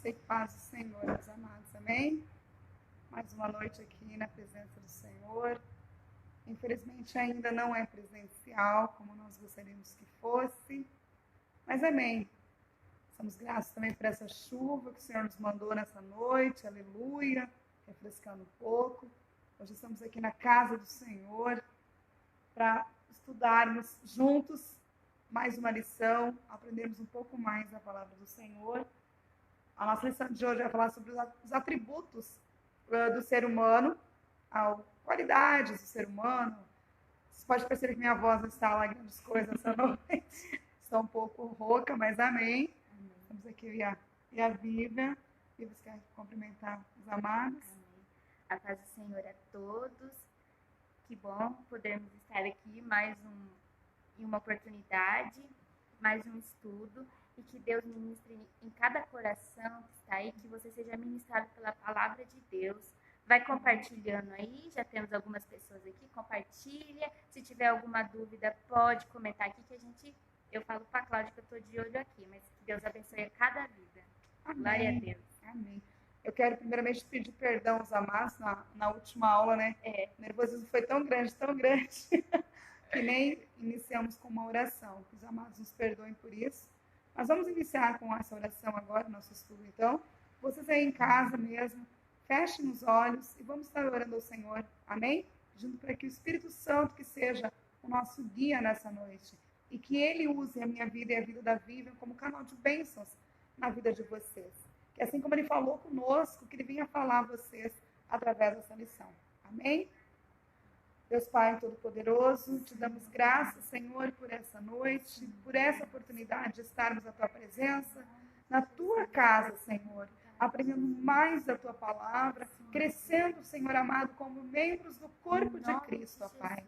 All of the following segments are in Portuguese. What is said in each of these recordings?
Graça e paz do Senhor, meus amados, amém? Mais uma noite aqui na presença do Senhor. Infelizmente ainda não é presencial, como nós gostaríamos que fosse, mas amém. Somos gratos também por essa chuva que o Senhor nos mandou nessa noite, aleluia, refrescando um pouco. Hoje estamos aqui na casa do Senhor para estudarmos juntos mais uma lição, aprendermos um pouco mais da palavra do Senhor. A nossa lição de hoje vai falar sobre os atributos do ser humano, as qualidades do ser humano. Você pode perceber que minha voz não está lá grandes coisas essa noite. Estou um pouco rouca, mas amém. Estamos aqui e a Vivian. E você quer cumprimentar os amados? Amém. A paz do Senhor a todos. Que bom podermos estar aqui em uma oportunidade, mais um estudo. E que Deus ministre em cada coração que está aí, que você seja ministrado pela palavra de Deus. Vai compartilhando aí, já temos algumas pessoas aqui, compartilha. Se tiver alguma dúvida, pode comentar aqui que eu falo para a Cláudia que eu estou de olho aqui, mas que Deus abençoe a cada vida. Amém. Glória a Deus. Amém. Eu quero primeiramente pedir perdão aos amados na última aula, né? O nervosismo foi tão grande, que nem iniciamos com uma oração. Que os amados nos perdoem por isso. Nós vamos iniciar com essa oração agora, nosso estudo, então. Vocês aí em casa mesmo, fechem os olhos e vamos estar orando ao Senhor, amém? Pedindo para que o Espírito Santo que seja o nosso guia nessa noite e que Ele use a minha vida e a vida da Vivian como canal de bênçãos na vida de vocês. Que assim como Ele falou conosco, que Ele venha falar a vocês através dessa lição, amém? Deus Pai Todo-Poderoso, te damos graças, Senhor, por essa noite, por essa oportunidade de estarmos na Tua presença, na Tua casa, Senhor, aprendendo mais da Tua palavra, crescendo, Senhor amado, como membros do corpo de Cristo, ó Pai.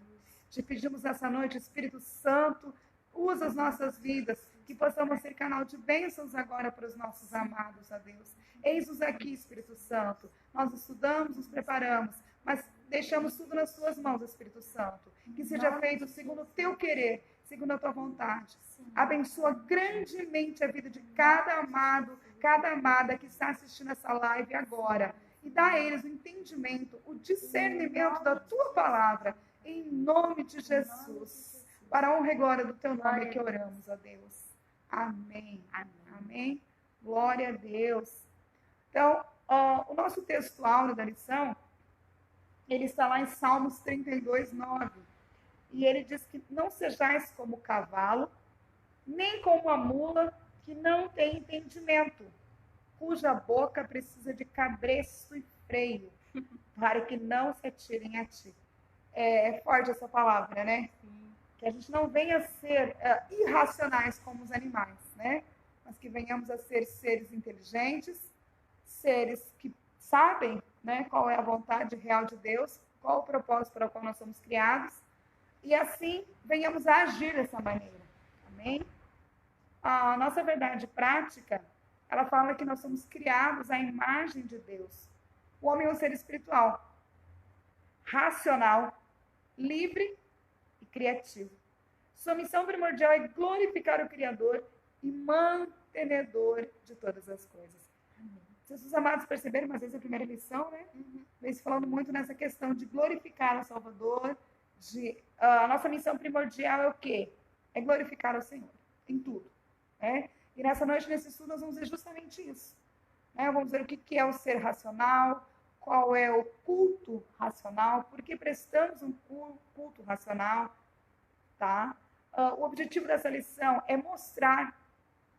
Te pedimos nessa noite, Espírito Santo, usa as nossas vidas, que possamos ser canal de bênçãos agora para os nossos amados, ó Deus. Eis-nos aqui, Espírito Santo. Nós estudamos, nos preparamos, mas deixamos tudo nas tuas mãos, Espírito Santo. Que seja feito segundo o teu querer, segundo a tua vontade. Abençoa grandemente a vida de cada amado, cada amada que está assistindo essa live agora. E dá a eles o entendimento, o discernimento da tua palavra. Em nome de Jesus. Para a honra e glória do teu nome que oramos, ó Deus. Amém. Amém. Glória a Deus. Então, o nosso texto áureo da lição, ele está lá em Salmos 32, 9. E ele diz que não sejais como o cavalo, nem como a mula que não tem entendimento, cuja boca precisa de cabresto e freio, para que não se atirem a ti. É forte essa palavra, né? Que a gente não venha a ser irracionais como os animais, né? Mas que venhamos a ser seres inteligentes, seres que sabem, né, qual é a vontade real de Deus, qual o propósito para o qual nós somos criados, e assim venhamos a agir dessa maneira. Amém? A nossa verdade prática, ela fala que nós somos criados à imagem de Deus. O homem é um ser espiritual, racional, livre e criativo. Sua missão primordial é glorificar o Criador e mantenedor de todas as coisas. Vocês, os amados, perceberam, mas essa é a primeira lição, né? Vem se falando muito nessa questão de glorificar o Salvador, a nossa missão primordial é o quê? É glorificar o Senhor, em tudo. Né? E nessa noite, nesse estudo, nós vamos ver justamente isso. Né? Vamos ver o que é o ser racional, qual é o culto racional, por que prestamos um culto racional, tá? O objetivo dessa lição é mostrar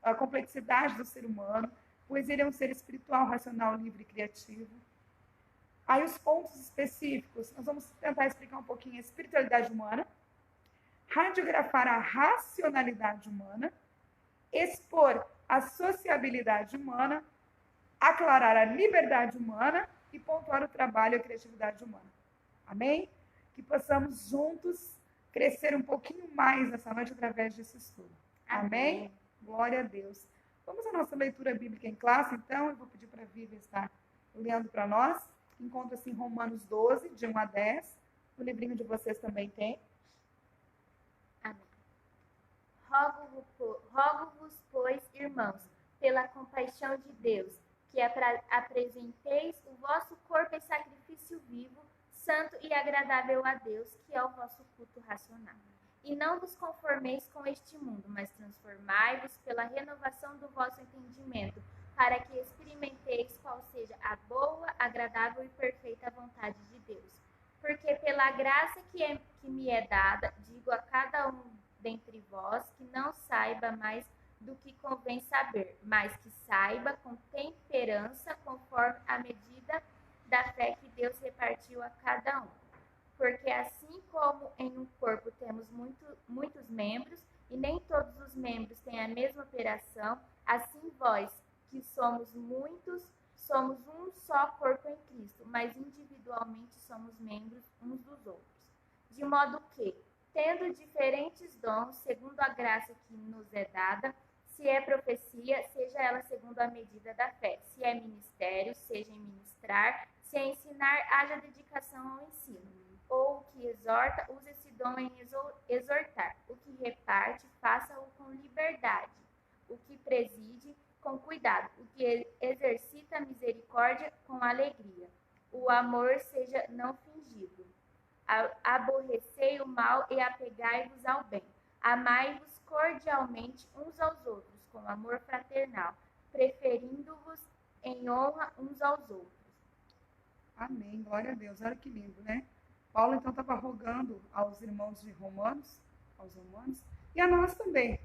a complexidade do ser humano, pois ele é um ser espiritual, racional, livre e criativo. Aí os pontos específicos, nós vamos tentar explicar um pouquinho a espiritualidade humana, radiografar a racionalidade humana, expor a sociabilidade humana, aclarar a liberdade humana e pontuar o trabalho e a criatividade humana. Amém? Que possamos juntos crescer um pouquinho mais nessa noite através desse estudo. Amém? Glória a Deus. Vamos à nossa leitura bíblica em classe, então. Eu vou pedir para a Vivian estar lendo para nós. Encontra-se em Romanos 12, de 1 a 10. O livrinho de vocês também tem. Amém. Rogo-vos, pois, irmãos, pela compaixão de Deus, que apresenteis o vosso corpo em sacrifício vivo, santo e agradável a Deus, que é o vosso culto racional. E não vos conformeis com este mundo, mas transformai-vos pela renovação do vosso entendimento, para que experimenteis qual seja a boa, agradável e perfeita vontade de Deus. Porque pela graça que me é dada, digo a cada um dentre vós que não saiba mais do que convém saber, mas que saiba com temperança, conforme a medida da fé que Deus repartiu a cada um. Porque assim como em um corpo temos muitos membros, e nem todos os membros têm a mesma operação, assim vós, que somos muitos, somos um só corpo em Cristo, mas individualmente somos membros uns dos outros. De modo que, tendo diferentes dons, segundo a graça que nos é dada, se é profecia, seja ela segundo a medida da fé. Se é ministério, seja em ministrar. Se é ensinar, haja dedicação ao ensino. Ou o que exorta, use esse dom em exortar. O que reparte, faça-o com liberdade. O que preside, com cuidado. O que exercita a misericórdia, com alegria. O amor seja não fingido. Aborrecei o mal e apegai-vos ao bem. Amai-vos cordialmente uns aos outros, com amor fraternal, preferindo-vos em honra uns aos outros. Amém, glória a Deus. Olha que lindo, né? Paulo, então, estava rogando aos irmãos de Romanos, aos romanos, e a nós também,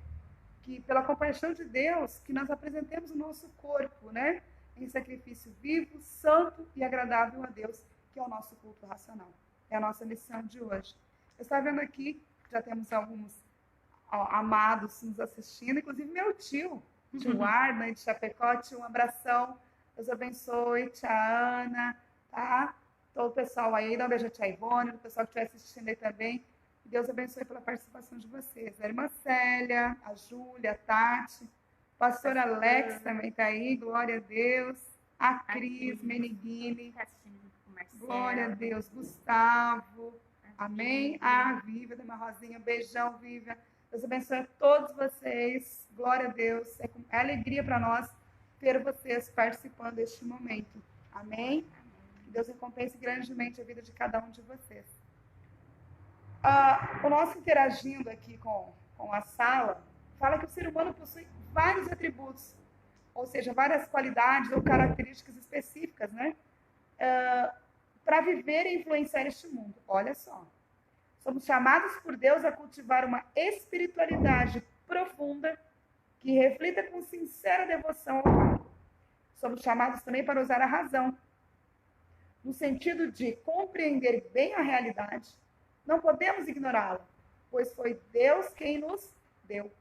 que pela compaixão de Deus, que nós apresentemos o nosso corpo, né? Em sacrifício vivo, santo e agradável a Deus, que é o nosso culto racional. É a nossa missão de hoje. Eu estava vendo aqui, já temos alguns amados nos assistindo, inclusive meu tio Arna de Chapecó, um abração, Deus abençoe, tia Ana, tá? Todo o pessoal aí, dá um beijo a tia Ivone, o pessoal que estiver assistindo aí também, Deus abençoe pela participação de vocês, a irmã Célia, a Júlia, a Tati, o pastor Alex também está aí, glória a Deus, a Cris Meniguini, glória a Deus, Gustavo, amém, a Viva, da Rosinha, beijão, Viva. Deus abençoe a todos vocês. Glória a Deus. É alegria para nós ter vocês participando deste momento. Amém? Que Deus recompense grandemente a vida de cada um de vocês. O nosso interagindo aqui com a sala, fala que o ser humano possui vários atributos, ou seja, várias qualidades ou características específicas, né? Para viver e influenciar este mundo. Olha só. Somos chamados por Deus a cultivar uma espiritualidade profunda que reflita com sincera devoção ao Pai. Somos chamados também para usar a razão, no sentido de compreender bem a realidade. Não podemos ignorá-la, pois foi Deus quem nos deu.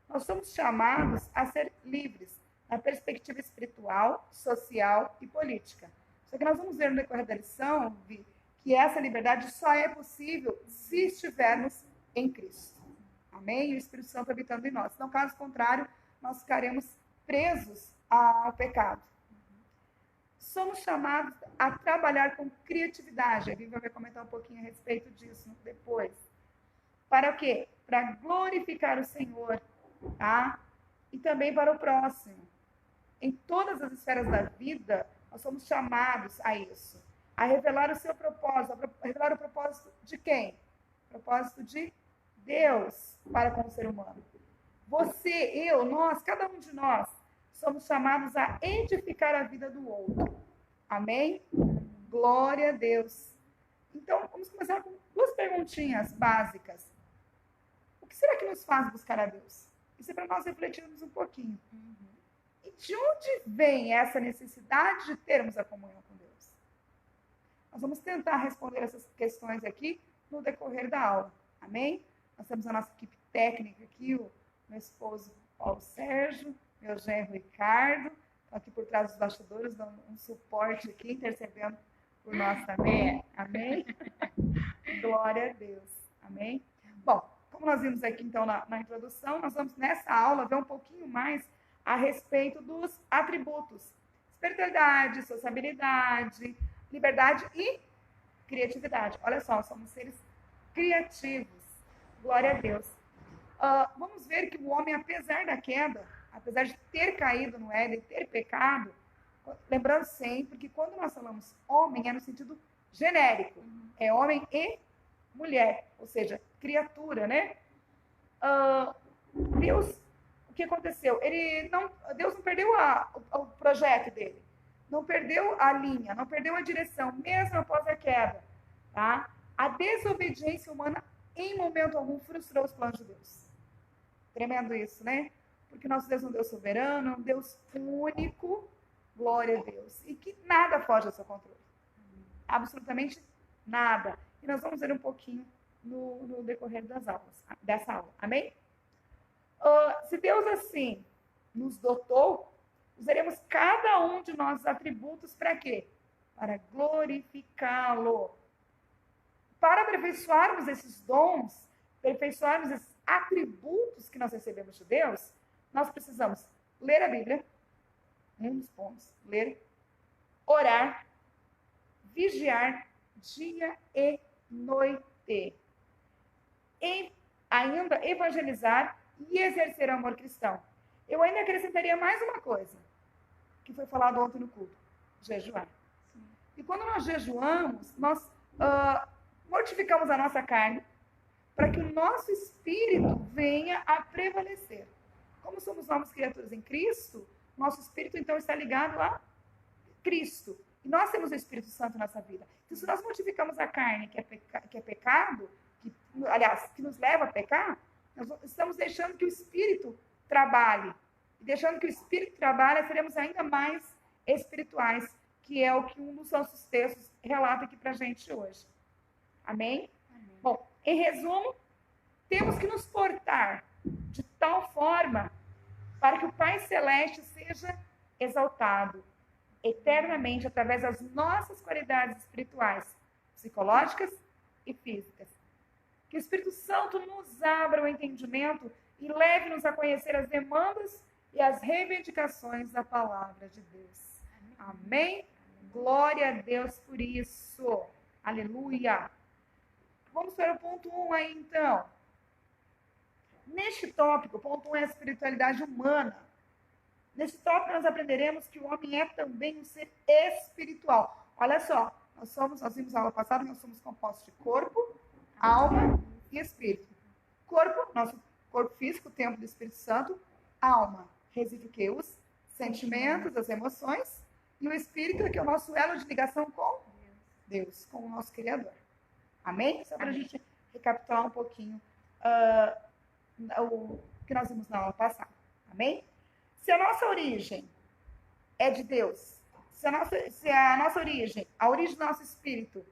Nós somos chamados a ser livres na perspectiva espiritual, social e política. Só que nós vamos ver no decorrer da lição, que essa liberdade só é possível se estivermos em Cristo. Amém? E o Espírito Santo habitando em nós. Então, caso contrário, nós ficaremos presos ao pecado. Somos chamados a trabalhar com criatividade. A Bíblia vai comentar um pouquinho a respeito disso depois. Para o quê? Para glorificar o Senhor, tá? E também para o próximo. Em todas as esferas da vida, nós somos chamados a isso. A revelar o seu propósito, a revelar o propósito de quem? O propósito de Deus para com o ser humano. Você, eu, nós, cada um de nós, somos chamados a edificar a vida do outro. Amém? Glória a Deus. Então, vamos começar com duas perguntinhas básicas. O que será que nos faz buscar a Deus? Isso é para nós refletirmos um pouquinho. E de onde vem essa necessidade de termos a comunhão com Deus? Nós vamos tentar responder essas questões aqui no decorrer da aula. Amém? Nós temos a nossa equipe técnica aqui, o meu esposo Paulo Sérgio, meu genro Ricardo, estão aqui por trás dos bastidores, dando um suporte aqui, intercedendo por nós também. Amém? Glória a Deus. Amém? Bom, como nós vimos aqui então na introdução, nós vamos nessa aula ver um pouquinho mais a respeito dos atributos. Espiritualidade, sociabilidade, liberdade e criatividade. Olha só, somos seres criativos. Glória a Deus. Vamos ver que o homem, apesar da queda, apesar de ter caído no Éden, ter pecado, Lembrando sempre que quando nós falamos homem, é no sentido genérico. É homem e mulher, ou seja, criatura, né? Deus, o que aconteceu? Deus não perdeu o projeto dele. Não perdeu a linha, não perdeu a direção, mesmo após a queda. Tá? A desobediência humana, em momento algum, frustrou os planos de Deus. Tremendo isso, né? Porque nosso Deus é um Deus soberano, um Deus único, glória a Deus. E que nada foge ao seu controle. Absolutamente nada. E nós vamos ver um pouquinho no decorrer dessa aula. Amém? Se Deus assim nos dotou, usaremos cada um de nossos atributos para quê? Para glorificá-lo. Para aperfeiçoarmos esses dons, aperfeiçoarmos esses atributos que nós recebemos de Deus, nós precisamos ler a Bíblia, um dos pontos, ler, orar, vigiar dia e noite. E ainda evangelizar e exercer o amor cristão. Eu ainda acrescentaria mais uma coisa, que foi falado ontem no culto: jejuar. E quando nós jejuamos, nós mortificamos a nossa carne para que o nosso espírito venha a prevalecer. Como somos novas criaturas em Cristo, nosso espírito então está ligado a Cristo. E nós temos o Espírito Santo na nossa vida. Então, se nós mortificamos a carne, que é pecado, que nos leva a pecar, nós estamos deixando que o Espírito trabalhe. E deixando que o Espírito trabalhe, seremos ainda mais espirituais, que é o que um dos nossos textos relata aqui para a gente hoje. Amém? Amém? Bom, em resumo, temos que nos portar de tal forma para que o Pai Celeste seja exaltado eternamente através das nossas qualidades espirituais, psicológicas e físicas. Que o Espírito Santo nos abra o entendimento e leve-nos a conhecer as demandas e as reivindicações da palavra de Deus. Amém? Glória a Deus por isso. Aleluia. Vamos para o ponto 1 aí, então. Neste tópico, o ponto 1 é a espiritualidade humana. Nesse tópico, nós aprenderemos que o homem é também um ser espiritual. Olha só, nós vimos na aula passada, nós somos compostos de corpo, alma e espírito. Corpo, nosso corpo físico, o templo do Espírito Santo. Alma, reside o quê? Os sentimentos, as emoções. E o espírito, que é o nosso elo de ligação com Deus, com o nosso Criador. Amém? Só para a gente recapitular um pouquinho o que nós vimos na aula passada. Amém? Se a nossa origem é de Deus, se a nossa origem, a origem do nosso espírito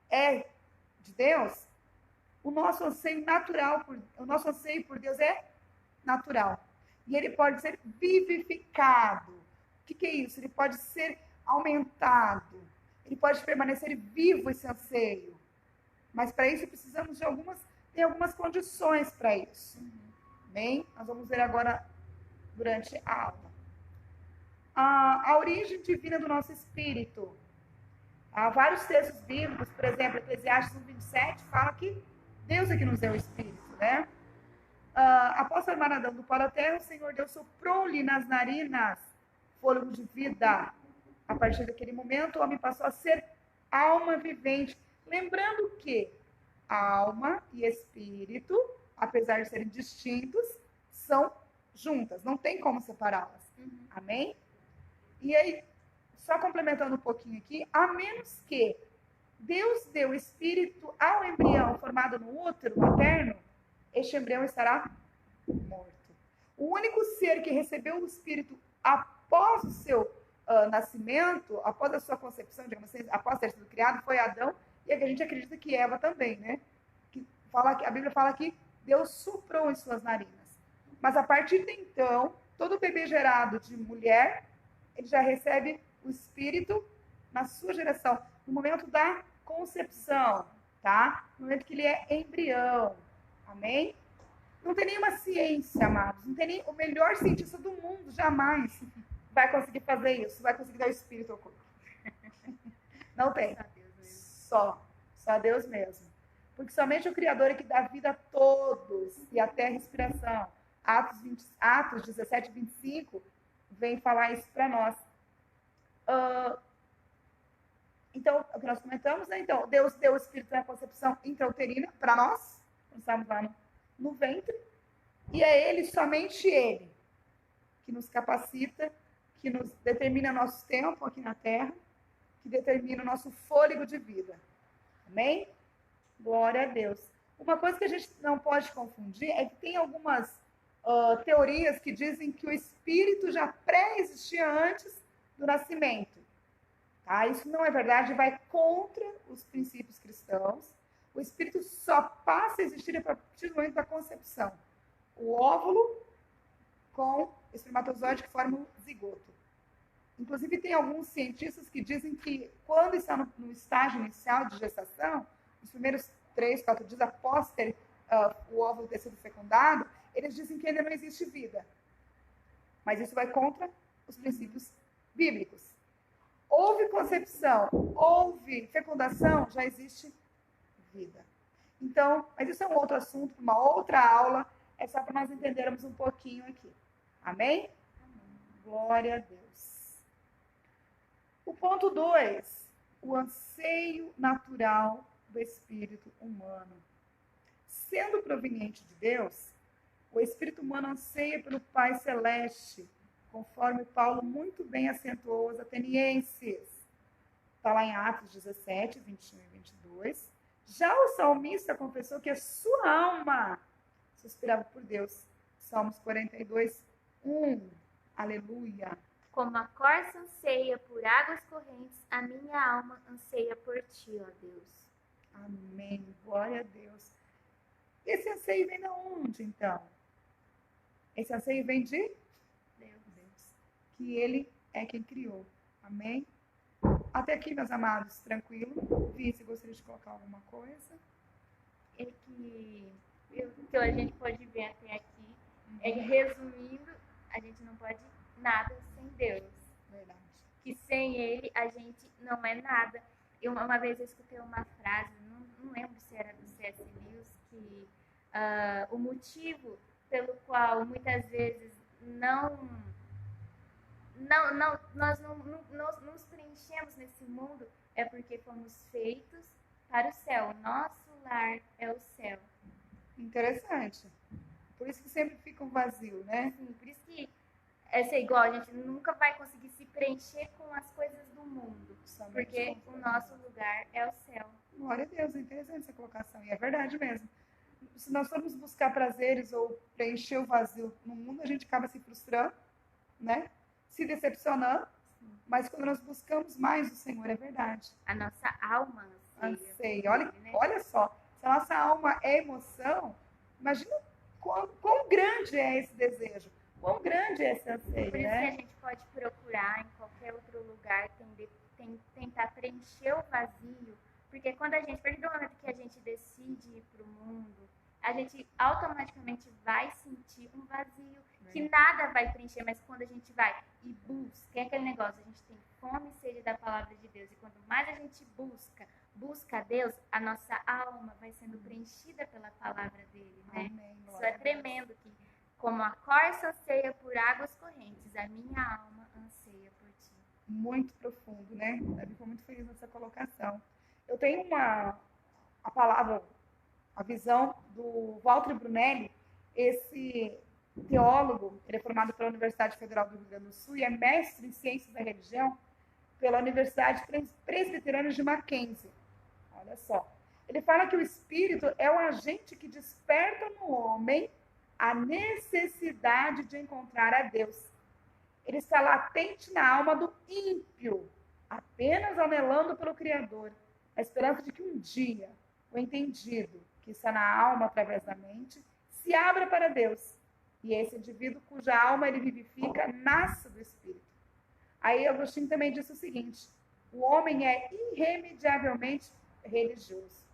é de Deus, o nosso anseio por Deus é natural. E ele pode ser vivificado. O que é isso? Ele pode ser aumentado. Ele pode permanecer vivo esse anseio. Mas para isso precisamos de algumas condições para isso. Bem, nós vamos ver agora durante a aula. A origem divina do nosso espírito. Há vários textos bíblicos, por exemplo, Eclesiastes 1:27 fala que Deus é que nos deu o espírito, né? Após formar Adão do pó da terra, o Senhor Deus soprou-lhe nas narinas fôlego de vida. A partir daquele momento, o homem passou a ser alma vivente. Lembrando que alma e espírito, apesar de serem distintos, são juntas. Não tem como separá-las. Amém? E aí, só complementando um pouquinho aqui, a menos que Deus deu espírito ao embrião formado no útero materno, este embrião estará morto. O único ser que recebeu o espírito após o seu nascimento, após a sua concepção, digamos assim, após ter sido criado, foi Adão, e a gente acredita que Eva também, né? A Bíblia fala que Deus soprou em suas narinas. Mas a partir de então, todo bebê gerado de mulher, ele já recebe o espírito na sua geração, no momento da concepção, tá? No momento que ele é embrião. Amém? Não tem nenhuma ciência, amados. Não tem nem o melhor cientista do mundo, jamais vai conseguir fazer isso. Vai conseguir dar o espírito ao corpo. Não tem. Só Deus mesmo. Porque somente o Criador é que dá vida a todos e até a respiração. Atos 17, 25 vem falar isso para nós. Então, o que nós comentamos, né? Então, Deus deu o Espírito na concepção intrauterina para nós, nós estamos lá no ventre, e é Ele, somente Ele, que nos capacita, que nos determina nosso tempo aqui na Terra, que determina o nosso fôlego de vida. Amém? Glória a Deus. Uma coisa que a gente não pode confundir é que tem algumas teorias que dizem que o Espírito já pré-existia antes do nascimento. Tá? Isso não é verdade, vai contra os princípios cristãos. O Espírito só passa a existir a partir do momento da concepção. O óvulo com o espermatozoide que forma o zigoto. Inclusive, tem alguns cientistas que dizem que quando está no estágio inicial de gestação, os primeiros 3, 4 dias após ter o óvulo ter sido fecundado, eles dizem que ainda não existe vida. Mas isso vai contra os princípios bíblicos. Houve concepção, houve fecundação, já existe vida. Então, mas isso é um outro assunto, uma outra aula, é só para nós entendermos um pouquinho aqui. Amém? Amém. Glória a Deus. O ponto 2, o anseio natural do espírito humano. Sendo proveniente de Deus, o espírito humano anseia pelo Pai Celeste, conforme Paulo muito bem acentuou aos atenienses. Está lá em Atos 17, 21 e 22. Já o salmista confessou que a sua alma suspirava por Deus. Salmos 42, 1. Aleluia. Como a corça anseia por águas correntes, a minha alma anseia por ti, ó Deus. Amém. Glória a Deus. Esse anseio vem de onde, então? Esse anseio vem de Deus. Que Ele é quem criou. Amém? Até aqui, meus amados, tranquilo. Vice, gostaria de colocar alguma coisa? É que o que a gente pode ver até aqui é que, resumindo, a gente não pode nada sem Deus. Verdade. Que sem Ele a gente não é nada. Uma vez eu escutei uma frase, não lembro se era do C.S. Lewis, que o motivo pelo qual muitas vezes nós não nos preenchemos nesse mundo é porque fomos feitos para o céu. Nosso lar é o céu. Interessante. Por isso que sempre fica um vazio, né? Sim, por isso que é igual, a gente nunca vai conseguir se preencher com as coisas do mundo. Somente porque o nosso lugar é o céu. Glória a Deus, é interessante essa colocação. E é verdade mesmo. Se nós formos buscar prazeres ou preencher o vazio no mundo, a gente acaba se frustrando, né? Se decepcionando. Mas quando nós buscamos mais o Senhor, é verdade. A nossa alma anseia. Olha só, se a nossa alma é emoção, imagina quão grande é esse desejo, quão grande é esse anseio, Por isso né? que a gente pode procurar em qualquer outro lugar, tentar preencher o vazio, porque a partir do momento que a gente decide ir para o mundo, a gente automaticamente vai sentir um vazio, que nada vai preencher, mas quando a gente vai e busca, é aquele negócio, a gente tem fome e sede da palavra de Deus, e quanto mais a gente busca a Deus, a nossa alma vai sendo preenchida pela palavra dele, né? Amém, isso é tremendo, que como a corça anseia por águas correntes, a minha alma anseia por ti. Muito profundo, né? Eu fico muito feliz nessa colocação. Eu tenho a palavra, a visão do Walter Brunelli, esse teólogo, ele é formado pela Universidade Federal do Rio Grande do Sul e é mestre em Ciências da Religião pela Universidade Presbiteriana de Mackenzie. Olha só. Ele fala que o Espírito é o agente que desperta no homem a necessidade de encontrar a Deus. Ele está latente na alma do ímpio, apenas anelando pelo Criador, a esperança de que um dia o entendido, que está na alma através da mente, se abra para Deus. E esse indivíduo cuja alma ele vivifica, nasce do Espírito. Aí Agostinho também disse o seguinte: o homem é irremediavelmente religioso.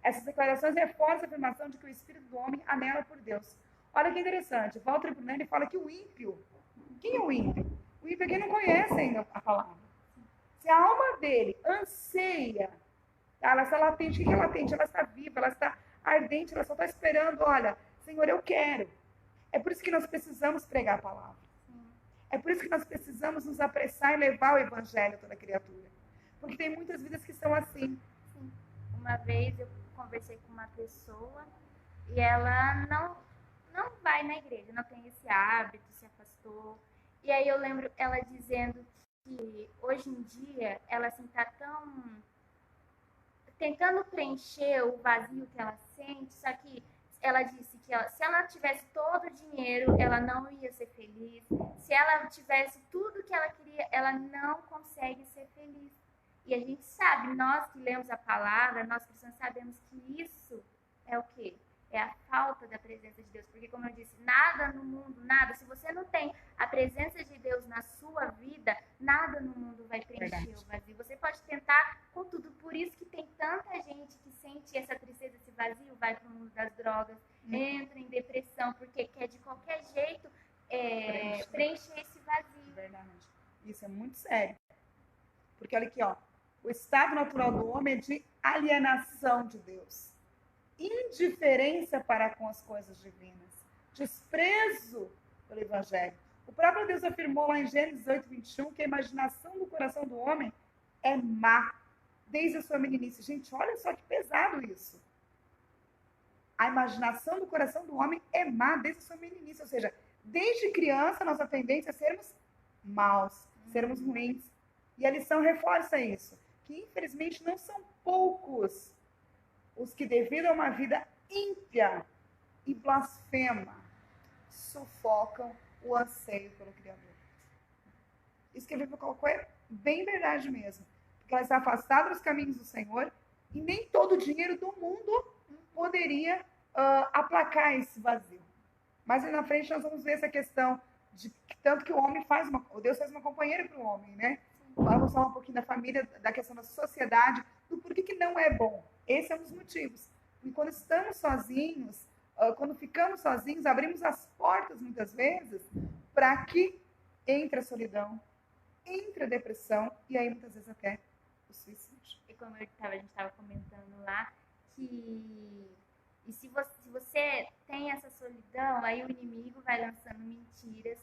Essas declarações reforçam a afirmação de que o Espírito do homem anela por Deus. Olha que interessante, Walter Brunelli fala que o ímpio, quem é o ímpio? O ímpio é quem não conhece ainda a palavra. Se a alma dele anseia, ela está latente, o que é latente? Ela está viva, ela está ardente, ela só está esperando, olha, Senhor, eu quero. É por isso que nós precisamos pregar a palavra. É por isso que nós precisamos nos apressar e levar o evangelho a toda criatura. Porque tem muitas vidas que são assim. Sim. Uma vez eu conversei com uma pessoa e ela não vai na igreja, não tem esse hábito, se afastou. E aí eu lembro ela dizendo que hoje em dia ela assim tá tão tentando preencher o vazio que ela sente, só que ela disse que se ela tivesse todo o dinheiro, ela não ia ser feliz. Se ela tivesse tudo que ela queria, ela não consegue ser feliz. E a gente sabe, nós que lemos a palavra, nós cristãos sabemos que isso é o quê? É a falta da presença de Deus. Porque, como eu disse, nada no mundo, nada. Se você não tem a presença de Deus na sua vida, nada no mundo vai preencher o vazio. Você pode tentar com tudo. Por isso que tem tanta gente que sente essa tristeza, esse vazio, vai para o mundo das drogas, entra em depressão, porque quer de qualquer jeito preencher esse vazio. Verdade. Isso é muito sério. Porque olha aqui, ó, o estado natural do homem é de alienação de Deus, indiferença para com as coisas divinas, desprezo pelo evangelho. O próprio Deus afirmou lá em Gênesis 8:21 que a imaginação do coração do homem é má desde a sua meninice. Gente, olha só que pesado isso. A imaginação do coração do homem é má desde a sua meninice. Ou seja, desde criança, nossa tendência é sermos maus, sermos ruins. E a lição reforça isso, que infelizmente não são poucos os que, devido a uma vida ímpia e blasfema, sufocam o anseio pelo Criador. Isso que a Bíblia colocou é bem verdade mesmo. Porque ela está afastada dos caminhos do Senhor e nem todo o dinheiro do mundo poderia aplacar esse vazio. Mas aí na frente nós vamos ver essa questão de tanto que o homem Deus faz uma companheira para o homem, né? Vamos falar um pouquinho da família, da questão da sociedade, do porquê que não é bom. Esse é um dos motivos. E quando estamos sozinhos, quando ficamos sozinhos, abrimos as portas, muitas vezes, para que entre a solidão, entre a depressão e aí, muitas vezes, até o suicídio. E como a gente estava comentando lá, que se você tem essa solidão, aí o inimigo vai lançando mentiras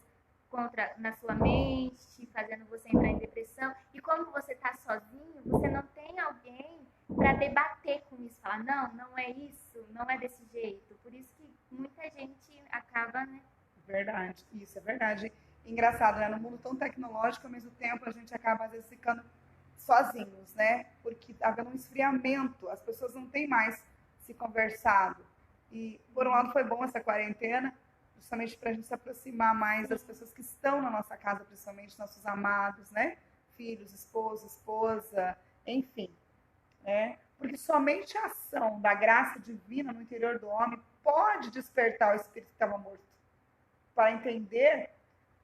na sua mente, fazendo você entrar em depressão. E como você está sozinho, você não tem alguém para debater com isso, falar, não é isso, não é desse jeito. Por isso que muita gente acaba, né? Verdade, isso é verdade. Engraçado, né? No mundo tão tecnológico, ao mesmo tempo, a gente acaba, às vezes, ficando sozinhos, né? Porque está havendo um esfriamento, as pessoas não têm mais se conversado. E, por um lado, foi bom essa quarentena, justamente para a gente se aproximar mais das pessoas que estão na nossa casa, principalmente nossos amados, né? Filhos, esposo, esposa, enfim. Né? Porque somente a ação da graça divina no interior do homem pode despertar o espírito que estava morto para entender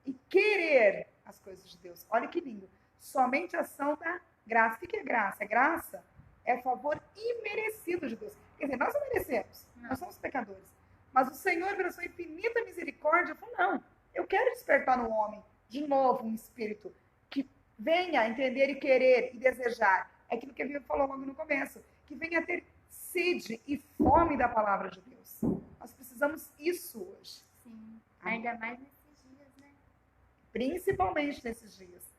e querer as coisas de Deus. Olha que lindo. Somente a ação da graça. O que é graça? Graça é favor imerecido de Deus. Quer dizer, nós não merecemos, nós somos pecadores. Mas o Senhor, pela sua infinita misericórdia, falou, não, eu quero despertar no homem, de novo, um espírito que venha entender e querer e desejar. É aquilo que a Bíblia falou logo no começo, que venha a ter sede e fome da palavra de Deus. Nós precisamos isso hoje. Sim, ainda mais nesses dias, né? Principalmente nesses dias.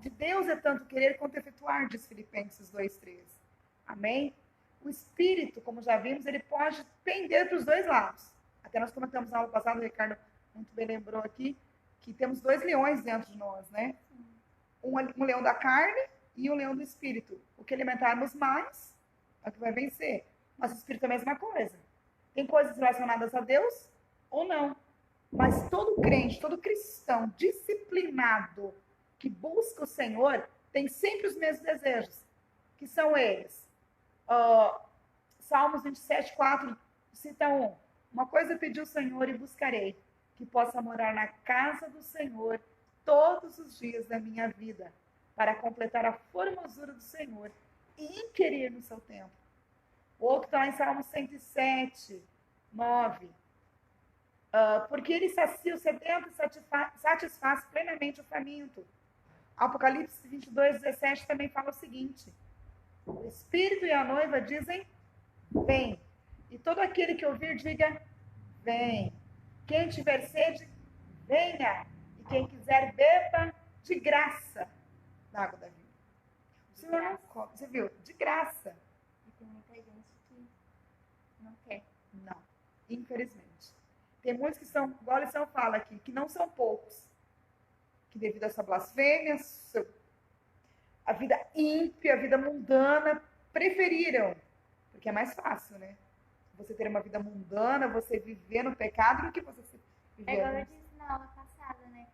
De Deus é tanto querer quanto efetuar, diz Filipenses 2:13. Amém? O espírito, como já vimos, ele pode pender para os dois lados. Até nós comentamos na aula passada, o Ricardo muito bem lembrou aqui, que temos dois leões dentro de nós, né? Um leão da carne e um leão do espírito. O que alimentarmos mais é o que vai vencer. Mas o espírito é a mesma coisa. Tem coisas relacionadas a Deus ou não. Mas todo crente, todo cristão disciplinado que busca o Senhor tem sempre os mesmos desejos, que são eles. Salmos 27:4 cita uma coisa pedi ao Senhor e buscarei, que possa morar na casa do Senhor todos os dias da minha vida, para completar a formosura do Senhor e inquirir no seu templo. O outro está em Salmos 107:9. Porque ele sacia o sedento e satisfaz plenamente o faminto. Apocalipse 22:17 também fala o seguinte: o Espírito e a noiva dizem, vem. E todo aquele que ouvir, diga, vem. Quem tiver sede, venha. E Quem quiser, beba de graça da água da vida. O Senhor não cobra. Você viu? De graça. E tem muita gente que não quer. Não. Infelizmente. Tem muitos que são, igual a lição fala aqui, que não são poucos. Que devido a essa blasfêmia, a vida ímpia, a vida mundana, preferiram. Porque é mais fácil, né? Você ter uma vida mundana, você viver no pecado, do que você viver. É igual eu disse na aula passada, né?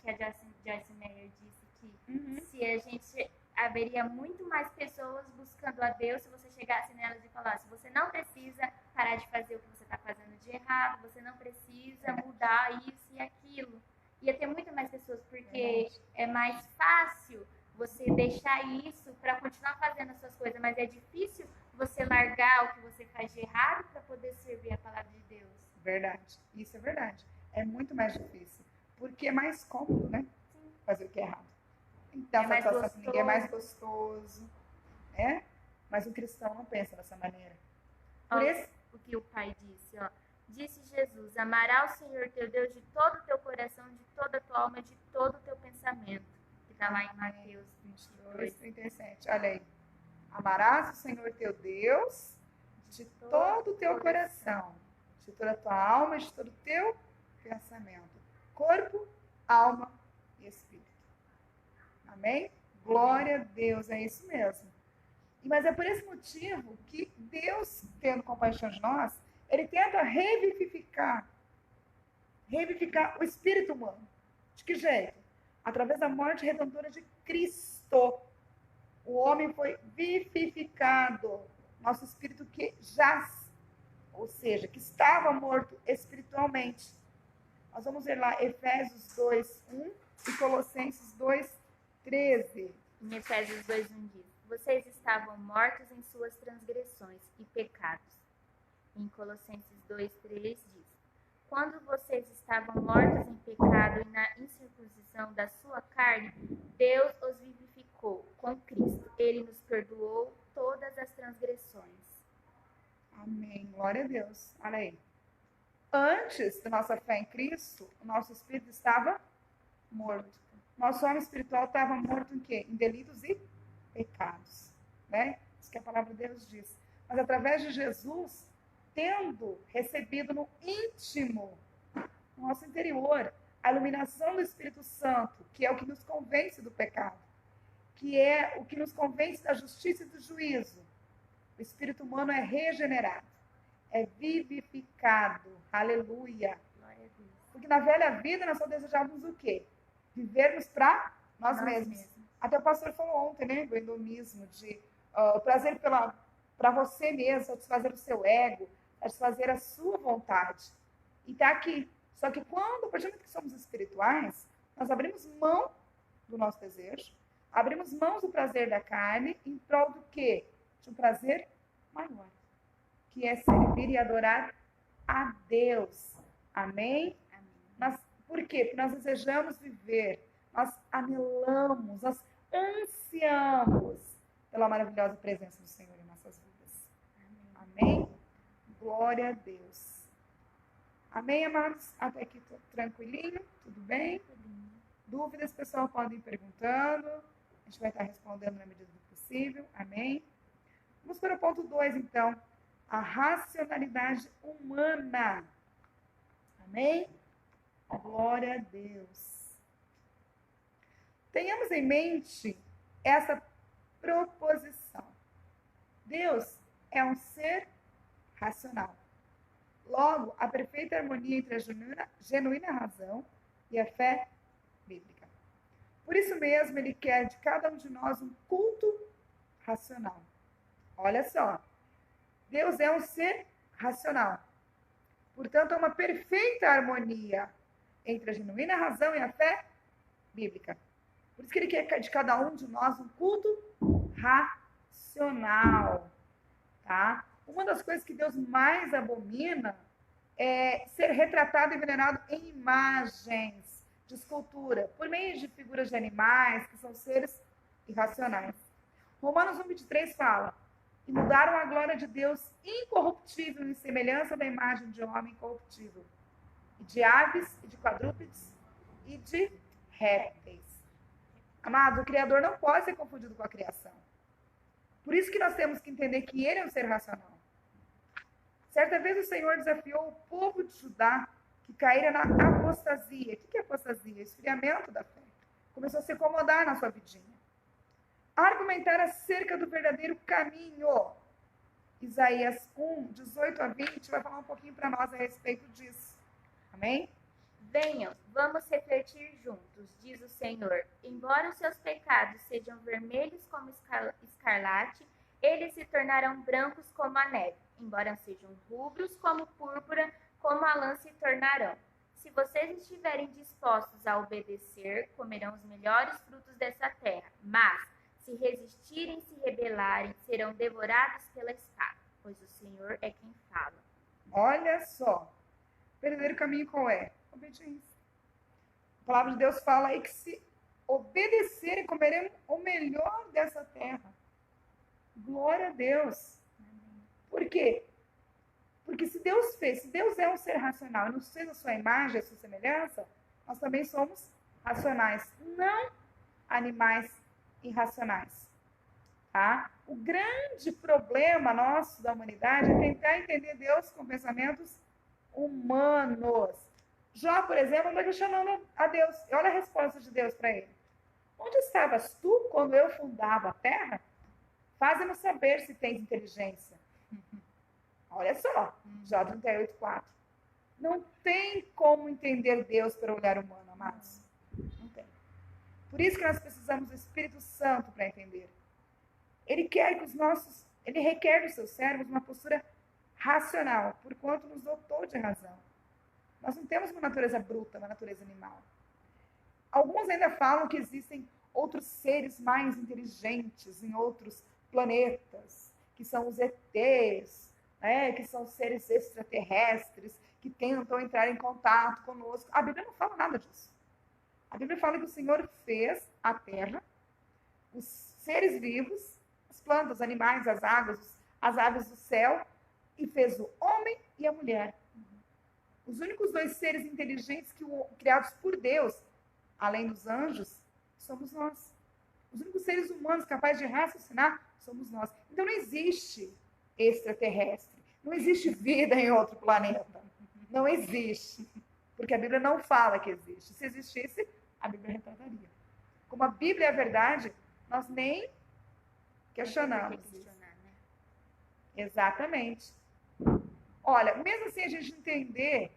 Que a Joyce Meyer disse que se a gente haveria muito mais pessoas buscando a Deus se você chegasse nelas e falasse: você não precisa parar de fazer o que você está fazendo de errado, você não precisa mudar isso e aquilo. Ia ter muito mais pessoas, porque é mais fácil você deixar isso para continuar fazendo as suas coisas, mas é difícil você largar o que você faz de errado para poder servir a palavra de Deus. Verdade, isso é verdade. É muito mais difícil, porque é mais cômodo, né? Sim. Fazer o que é errado. Então, É mais gostoso. ninguém é mais gostoso, né? Mas o cristão não pensa dessa maneira. Por Olha o que o pai disse, ó. Disse Jesus: amarás o Senhor teu Deus de todo o teu coração, de toda a tua alma, de todo o teu pensamento. Que está lá em Mateus 22, 37. Olha aí. Amarás o Senhor teu Deus de todo o teu coração, de toda a tua alma, de todo o teu pensamento. Corpo, alma e espírito. Amém? Glória a Deus, é isso mesmo. Mas é por esse motivo que Deus, tendo compaixão de nós, Ele tenta revivificar o espírito humano. De que jeito? Através da morte redentora de Cristo. O homem foi vivificado. Nosso espírito que jaz, ou seja, que estava morto espiritualmente. Nós vamos ver lá Efésios 2:1 e Colossenses 2:13. Em Efésios 2:1 diz: vocês estavam mortos em suas transgressões e pecados. Em Colossenses 2:3 diz: quando vocês estavam mortos em pecado e na incircuncisão da sua carne, Deus os vivificou com Cristo. Ele nos perdoou todas as transgressões. Amém. Glória a Deus. Olha aí. Antes da nossa fé em Cristo, o nosso espírito estava morto. Nosso homem espiritual estava morto em quê? Em delitos e pecados. Né? Isso que a palavra de Deus diz. Mas através de Jesus, tendo recebido no íntimo, no nosso interior, a iluminação do Espírito Santo, que é o que nos convence do pecado, que é o que nos convence da justiça e do juízo. O espírito humano é regenerado, é vivificado. Aleluia. Porque na velha vida nós só desejávamos o quê? Vivermos para nós mesmos. Até o pastor falou ontem, né, do hedonismo, de prazer para você mesmo, satisfazer o seu ego, satisfazer a sua vontade. E está aqui. Só que quando, a partir do momento que somos espirituais, nós abrimos mão do nosso desejo, abrimos mão do prazer da carne em prol do quê? De um prazer maior, que é servir e adorar a Deus. Amém? Amém. Por quê? Porque nós desejamos viver, nós anelamos, nós ansiamos pela maravilhosa presença do Senhor em nossas vidas. Amém? Amém? Glória a Deus. Amém, amados? Até aqui tranquilinho? Tudo bem? Dúvidas, pessoal, podem ir perguntando. A gente vai estar respondendo na medida do possível. Amém? Vamos para o ponto 2, então. A racionalidade humana. Amém? Glória a Deus. Tenhamos em mente essa proposição. Deus é um ser racional. Logo, a perfeita harmonia entre a genuína razão e a fé bíblica. Por isso mesmo, ele quer de cada um de nós um culto racional. Olha só, Deus é um ser racional. Portanto, há uma perfeita harmonia entre a genuína razão e a fé bíblica. Por isso que ele quer de cada um de nós um culto racional. Tá? Uma das coisas que Deus mais abomina é ser retratado e venerado em imagens de escultura, por meio de figuras de animais, que são seres irracionais. Romanos 1:23 fala: e mudaram a glória de Deus incorruptível em semelhança da imagem de homem corruptível, e de aves, e de quadrúpedes, e de répteis. Amados, o Criador não pode ser confundido com a criação. Por isso que nós temos que entender que ele é um ser racional. Certa vez o Senhor desafiou o povo de Judá que caíra na apostasia. O que é apostasia? Esfriamento da fé. Começou a se acomodar na sua vidinha. Argumentar acerca do verdadeiro caminho. Isaías 1, 18 a 20 vai falar um pouquinho para nós a respeito disso. Amém? Venham, vamos refletir juntos, diz o Senhor. Embora os seus pecados sejam vermelhos como escarlate, eles se tornarão brancos como a neve. Embora sejam rubros como púrpura, como a lã se tornarão. Se vocês estiverem dispostos a obedecer, comerão os melhores frutos dessa terra. Mas, se resistirem e se rebelarem, serão devorados pela espada, pois o Senhor é quem fala. Olha só. O verdadeiro caminho qual é? Obediência. A palavra de Deus fala aí que se obedecerem, comeremos o melhor dessa terra. Glória a Deus. Por quê? Porque se Deus fez, se Deus é um ser racional e nos fez a sua imagem, a sua semelhança, nós também somos racionais, não animais irracionais. Tá? O grande problema nosso da humanidade é tentar entender Deus com pensamentos humanos. Jó, por exemplo, anda questionando a Deus. E olha a resposta de Deus para ele. Onde estavas tu quando eu fundava a terra? Faze-me saber se tens inteligência. Olha só, Jó 38:4. Não tem como entender Deus pelo olhar humano, amados. Não tem. Por isso que nós precisamos do Espírito Santo para entender. Ele requer dos seus servos uma postura racional, porquanto nos dotou de razão. Nós não temos uma natureza bruta, uma natureza animal. Alguns ainda falam que existem outros seres mais inteligentes em outros planetas, que são os ETs, né, que são seres extraterrestres, que tentam entrar em contato conosco. A Bíblia não fala nada disso. A Bíblia fala que o Senhor fez a terra, os seres vivos, as plantas, os animais, as águas, as aves do céu, e fez o homem e a mulher. Os únicos dois seres inteligentes criados por Deus, além dos anjos, somos nós. Os únicos seres humanos capazes de raciocinar somos nós. Então não existe extraterrestre, não existe vida em outro planeta. Não existe. Porque a Bíblia não fala que existe. Se existisse, a Bíblia retrataria. Como a Bíblia é a verdade, nós nem questionamos isso. Né? Exatamente. Olha, mesmo assim a gente entender,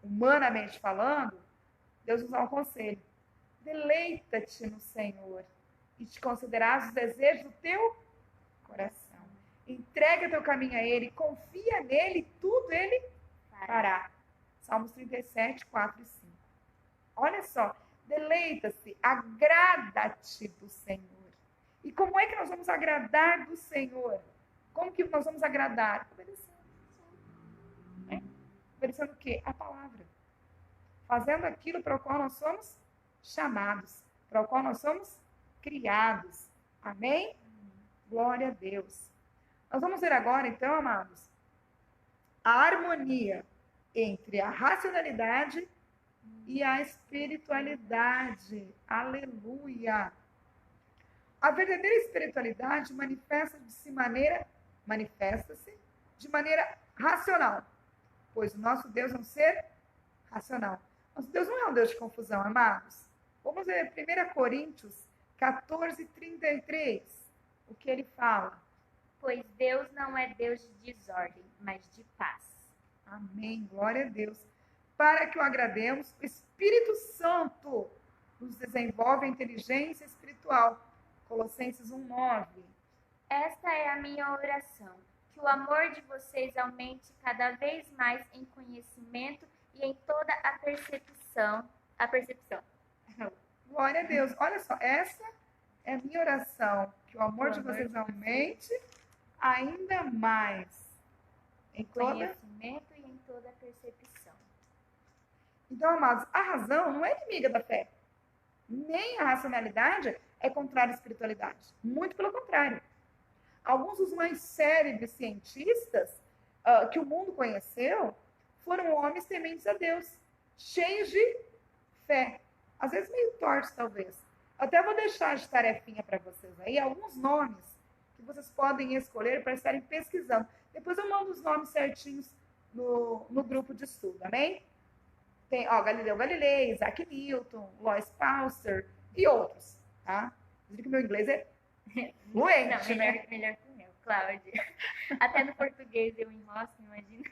humanamente falando, Deus nos dá um conselho. Deleita-te no Senhor e te considerarás os desejos do teu coração. Entrega teu caminho a Ele, confia nele e tudo Ele fará. Salmos 37, 4 e 5. Olha só, deleita-se, agrada-te do Senhor. E como é que nós vamos agradar do Senhor? Como que nós vamos agradar? Obedecendo. Obedecendo o quê? A palavra. Fazendo aquilo para o qual nós somos chamados, para o qual nós somos criados. Amém? Glória a Deus. Nós vamos ver agora, então, amados, a harmonia entre a racionalidade e a espiritualidade. Aleluia! A verdadeira espiritualidade manifesta-se de maneira racional, pois o nosso Deus é um ser racional. Nosso Deus não é um Deus de confusão, amados. Vamos ver 1 Coríntios 14, 33, o que ele fala. Pois Deus não é Deus de desordem, mas de paz. Amém, glória a Deus. Para que o agrademos, o Espírito Santo nos desenvolve a inteligência espiritual. Colossenses 1:9. Esta é a minha oração, que o amor de vocês aumente cada vez mais em conhecimento e em toda a percepção. Glória a Deus. Olha só, essa é a minha oração, que o amor de vocês aumente ainda mais Em conhecimento e em toda a percepção. Então, amados, a razão não é inimiga da fé. Nem a racionalidade é contrária à espiritualidade. Muito pelo contrário. Alguns dos mais célebres cientistas que o mundo conheceu foram homens tementes a Deus, cheios de fé. às vezes meio tortos talvez. Até vou deixar de tarefinha para vocês aí alguns nomes que vocês podem escolher para estarem pesquisando. Depois eu mando os nomes certinhos no grupo de estudo, amém? Tem, Galileu Galilei, Isaac Newton, Lois Pasteur e outros, tá? Digo que meu inglês é fluente, Não, melhor que o meu, Cláudia. Até no português eu enrosco, imagina.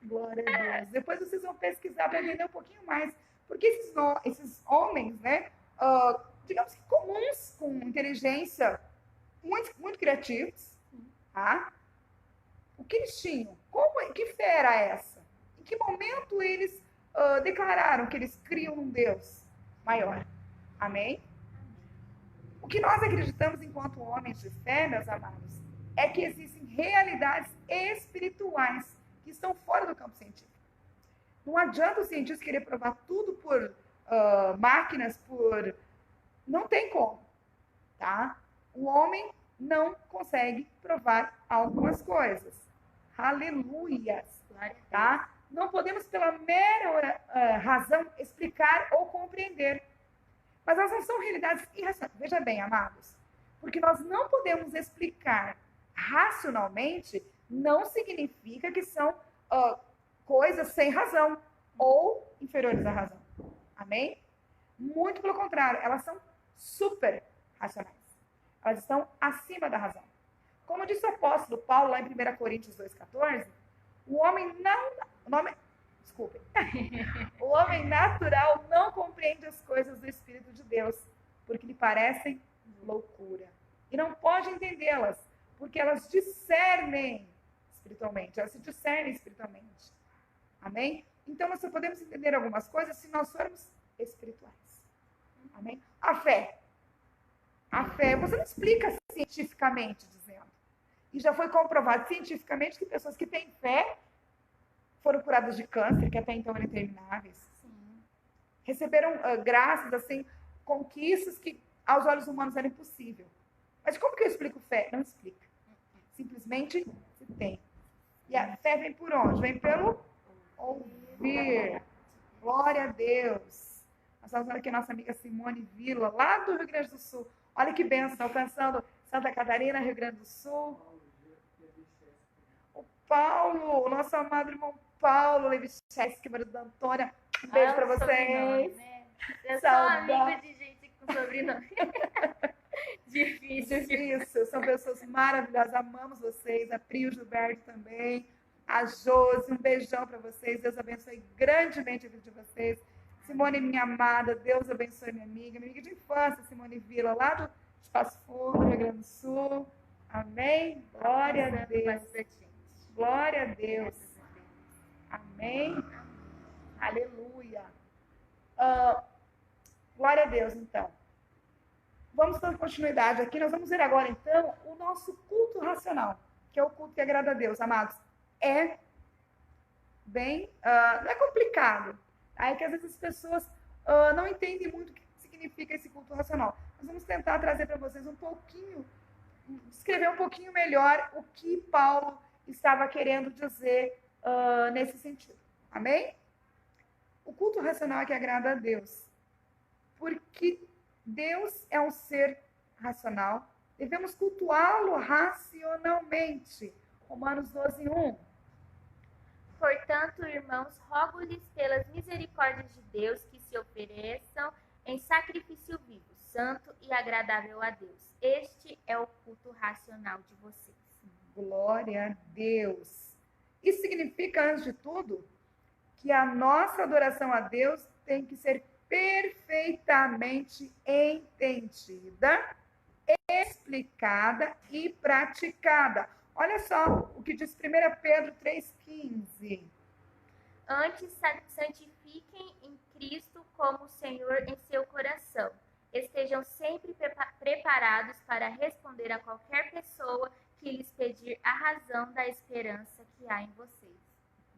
Glória a Deus. Depois vocês vão pesquisar para entender um pouquinho mais. Porque esses homens, né, digamos que comuns, com inteligência, muito criativos, tá? O que eles tinham? Que fé era essa? Em que momento eles declararam que eles criam um Deus maior? Amém? O que nós acreditamos enquanto homens de fé, meus amados, é que existem realidades espirituais que estão fora do campo científico. Não adianta o cientista querer provar tudo por máquinas, não tem como, tá? O homem não consegue provar algumas coisas. Aleluias, tá? Não podemos, pela mera razão, explicar ou compreender. Mas elas não são realidades irracionais. Veja bem, amados, porque nós não podemos explicar racionalmente, não significa que são coisas sem razão ou inferiores à razão. Amém? Muito pelo contrário, elas são super racionais. Elas estão acima da razão. Como disse o apóstolo Paulo lá em 1 Coríntios 2,14, o homem natural não compreende as coisas do Espírito de Deus, porque lhe parecem loucura. E não pode entendê-las, porque elas discernem espiritualmente. Elas se discernem espiritualmente. Amém? Então, nós só podemos entender algumas coisas se nós formos espirituais. Amém? A fé, você não explica cientificamente dizendo. E já foi comprovado cientificamente que pessoas que têm fé foram curadas de câncer, que até então eram intermináveis. Sim. Receberam graças, assim, conquistas que aos olhos humanos era impossível. Mas como que eu explico fé? Não explica. Simplesmente se tem. E a fé vem por onde? Vem pelo ouvir. Glória a Deus. Nós estamos vendo aqui a nossa amiga Simone Vila, lá do Rio Grande do Sul. Olha que bênção, alcançando Santa Catarina, Rio Grande do Sul. O Paulo, o nosso amado irmão Paulo Levicheski, marido da Antônia. Um beijo para vocês. Né? Eu sou amiga de gente com sobrenome. Difícil. Isso, são pessoas maravilhosas. Amamos vocês. A Pri e o Gilberto também. A Josi, um beijão para vocês. Deus abençoe grandemente a vida de vocês. Simone, minha amada, Deus abençoe minha amiga de infância, Simone Vila, lá do Espaço Fundo, Rio Grande do Sul. Amém? Glória a Deus. Glória a Deus. Amém? Aleluia. Glória a Deus, então. Vamos dar continuidade aqui. Nós vamos ver agora, então, o nosso culto racional, que é o culto que agrada a Deus, amados. É bem... não é complicado. É que às vezes as pessoas não entendem muito o que significa esse culto racional. Nós vamos tentar trazer para vocês um pouquinho, descrever um pouquinho melhor o que Paulo estava querendo dizer nesse sentido. Amém? O culto racional é que agrada a Deus. Porque Deus é um ser racional. Devemos cultuá-lo racionalmente. Romanos 12:1. Portanto, irmãos, rogo-lhes pelas misericórdias de Deus que se ofereçam em sacrifício vivo, santo e agradável a Deus. Este é o culto racional de vocês. Glória a Deus. Isso significa, antes de tudo, que a nossa adoração a Deus tem que ser perfeitamente entendida, explicada e praticada. Olha só o que diz 1 Pedro 3,15. Antes, santifiquem em Cristo como Senhor em seu coração. Estejam sempre preparados para responder a qualquer pessoa que lhes pedir a razão da esperança que há em vocês.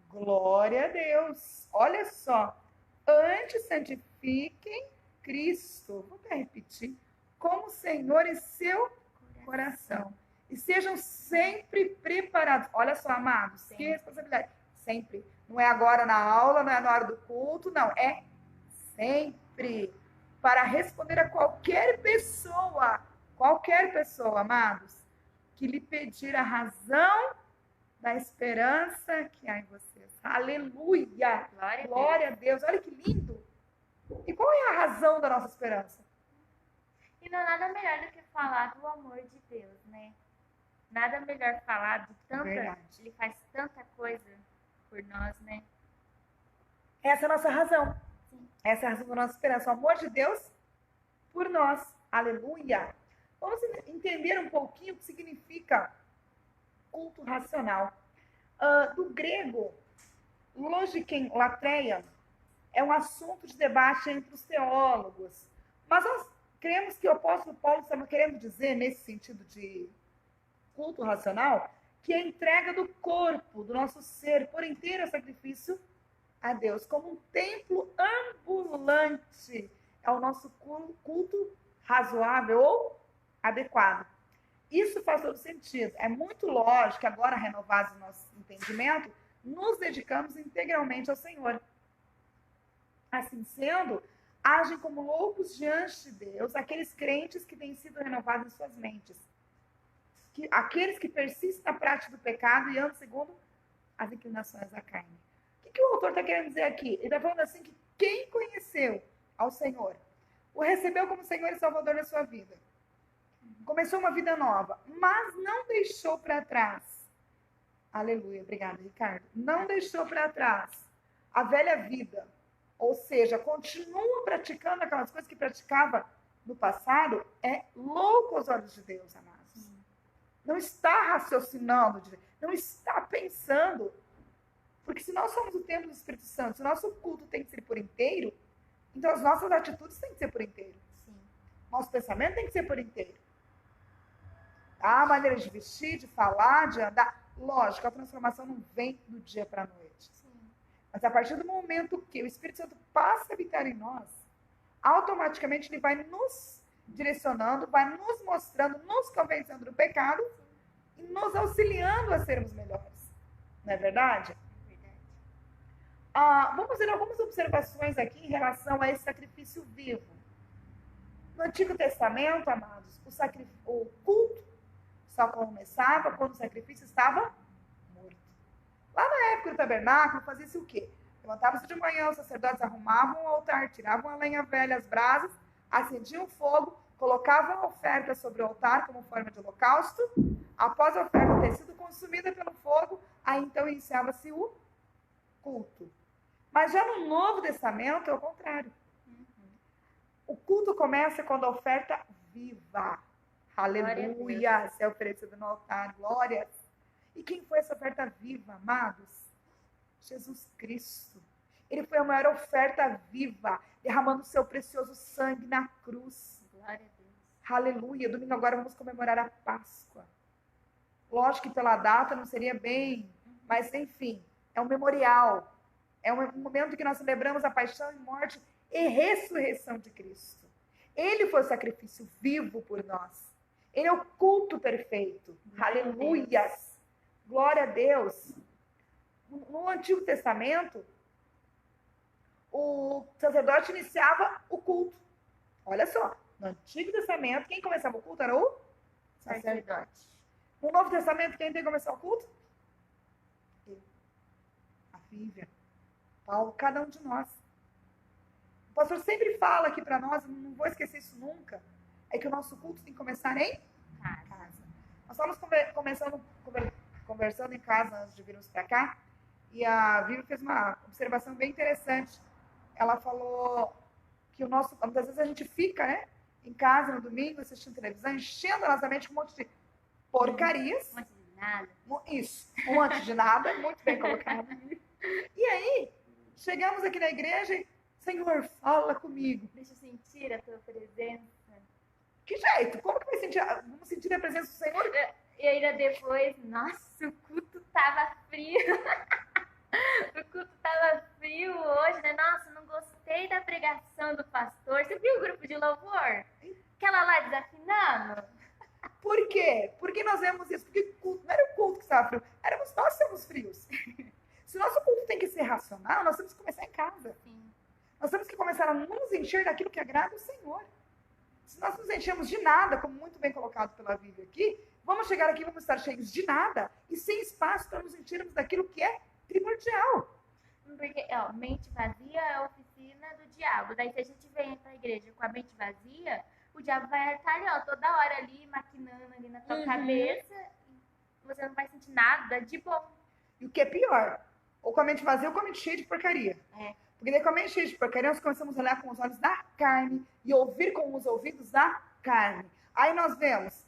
Glória a Deus. Olha só. Antes, santifiquem Cristo. Vou repetir. Como Senhor em seu coração. E sejam sempre preparados. Olha só, amados, sempre. Que responsabilidade. Sempre. Não é agora na aula, não é na hora do culto, não. É sempre. livre para responder a qualquer pessoa, amados, que lhe pedir a razão da esperança que há em vocês. Aleluia! Glória a Deus! Olha que lindo! E qual é a razão da nossa esperança? E não é nada melhor do que falar do amor de Deus, né? Nada melhor falar de tanta... Ele faz tanta coisa por nós, né? Essa é a nossa razão. Sim. Essa é a razão da nossa esperança. O amor de Deus por nós. Aleluia! Vamos entender um pouquinho o que significa culto racional. Do grego, logiken latreia, é um assunto de debate entre os teólogos. Mas nós cremos que o apóstolo Paulo estava querendo dizer, nesse sentido de culto racional, que é a entrega do corpo, do nosso ser, por inteiro a sacrifício a Deus, como um templo ambulante. É o nosso culto razoável ou adequado. Isso faz todo sentido. É muito lógico que agora, renovados o nosso entendimento, nos dedicamos integralmente ao Senhor. Assim sendo, agem como loucos diante de Deus aqueles crentes que têm sido renovados em suas mentes. Aqueles que persistem na prática do pecado e andam segundo as inclinações da carne. O que o autor está querendo dizer aqui? Ele está falando assim que quem conheceu ao Senhor, o recebeu como Senhor e Salvador na sua vida, começou uma vida nova, mas não deixou para trás. Aleluia, obrigada, Ricardo. Não deixou para trás a velha vida. Ou seja, continua praticando aquelas coisas que praticava no passado, é louco aos olhos de Deus, amados. Não está raciocinando, não está pensando. Porque se nós somos o templo do Espírito Santo, se o nosso culto tem que ser por inteiro, então as nossas atitudes têm que ser por inteiro. Sim. Nosso pensamento tem que ser por inteiro. A maneira de vestir, de falar, de andar. Lógico, a transformação não vem do dia para a noite. Sim. Mas a partir do momento que o Espírito Santo passa a habitar em nós, automaticamente ele vai nos direcionando, vai nos mostrando, nos convencendo do pecado e nos auxiliando a sermos melhores. Não é verdade? É verdade. Vamos fazer algumas observações aqui em relação a esse sacrifício vivo. No Antigo Testamento, amados, o culto só começava quando o sacrifício estava morto. Lá na época do tabernáculo, fazia-se o quê? Levantava-se de manhã, os sacerdotes arrumavam o altar, tiravam a lenha velha, as brasas, acendiam o fogo, colocavam a oferta sobre o altar como forma de holocausto. Após a oferta ter sido consumida pelo fogo, aí então iniciava-se o culto. Mas já no Novo Testamento é o contrário. O culto começa quando a oferta viva. Aleluia! Se é oferecida no altar. Glórias! E quem foi essa oferta viva, amados? Jesus Cristo. Ele foi a maior oferta viva, derramando o seu precioso sangue na cruz. Glória a Deus. Aleluia! Domingo agora vamos comemorar a Páscoa. Lógico que pela data não seria bem, mas enfim, é um memorial. É um momento que nós celebramos a paixão e morte e ressurreição de Cristo. Ele foi o sacrifício vivo por nós. Ele é o culto perfeito. Aleluias! Glória a Deus! No Antigo Testamento, o sacerdote iniciava o culto. Olha só, no Antigo Testamento, quem começava o culto era o sacerdote. No Novo Testamento, quem tem que começar o culto? Eu. A Fívia. Paulo, cada um de nós. O pastor sempre fala aqui para nós, não vou esquecer isso nunca, é que o nosso culto tem que começar em casa. Nós estávamos conversando em casa antes de virmos para cá, e a Vivi fez uma observação bem interessante. Ela falou que muitas vezes a gente fica, né, em casa no domingo, assistindo televisão, enchendo a nossa mente com um monte de porcarias. Um monte de nada. Isso, um monte de nada, muito bem colocado. E aí, chegamos aqui na igreja e, Senhor, fala comigo. Deixa eu sentir a tua presença. Que jeito? Como que vai sentir? Vamos sentir a presença do Senhor? E ainda depois, nossa, o culto tava frio. O culto tava frio hoje, né? Nossa, não gostei da pregação do pastor. Você viu o grupo de louvor? Aquela lá desafinando? Por quê? Por que nós vemos isso? Porque não era o culto que estava frio, éramos nós que estamos frios. Se o nosso culto tem que ser racional, nós temos que começar em casa. Sim. Nós Nós temos que começar a nos encher daquilo que agrada o Senhor. Se nós nos enchemos de nada, como muito bem colocado pela Bíblia aqui, vamos chegar aqui e vamos estar cheios de nada e sem espaço para nos enchermos daquilo que é primordial. Porque, ó, mente vazia é a oficina do diabo. Daí, se a gente vem pra igreja com a mente vazia, o diabo vai estar ali, ó, toda hora ali, maquinando ali na tua cabeça, e você não vai sentir nada de bom. E o que é pior, ou com a mente vazia ou com a mente cheia de porcaria. Porque daí com a mente cheia de porcaria, nós começamos a olhar com os olhos da carne e ouvir com os ouvidos da carne. Aí nós vemos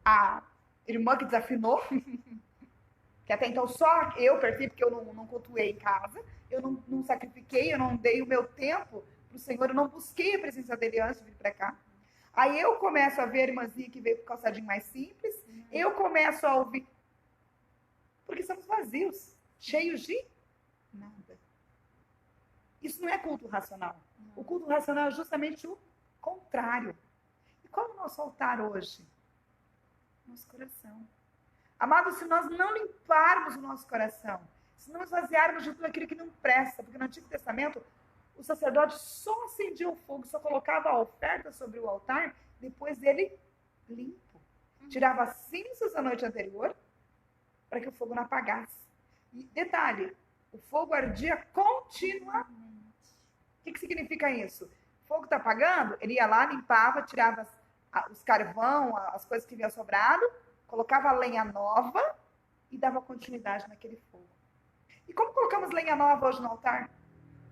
a irmã que desafinou, que até então só eu percebi, porque eu não cultuei em casa, eu não sacrifiquei, eu não dei o meu tempo para o Senhor, eu não busquei a presença dele antes de vir para cá. Aí eu começo a ver a irmãzinha que veio com o calçadinho mais simples, eu começo a ouvir, porque somos vazios, cheios de nada. Isso não é culto racional. O culto racional é justamente o contrário. E qual é o nosso altar hoje? Nosso coração. Amados, se nós não limparmos o nosso coração, se não esvaziarmos de tudo aquilo que não presta, porque no Antigo Testamento o sacerdote só acendia o fogo, só colocava a oferta sobre o altar, depois dele limpo. Tirava as cinzas da noite anterior para que o fogo não apagasse. E detalhe, o fogo ardia continuamente. O que significa isso? O fogo está apagando, ele ia lá, limpava, tirava os carvão, as coisas que havia sobrado, colocava a lenha nova e dava continuidade naquele fogo. E como colocamos lenha nova hoje no altar?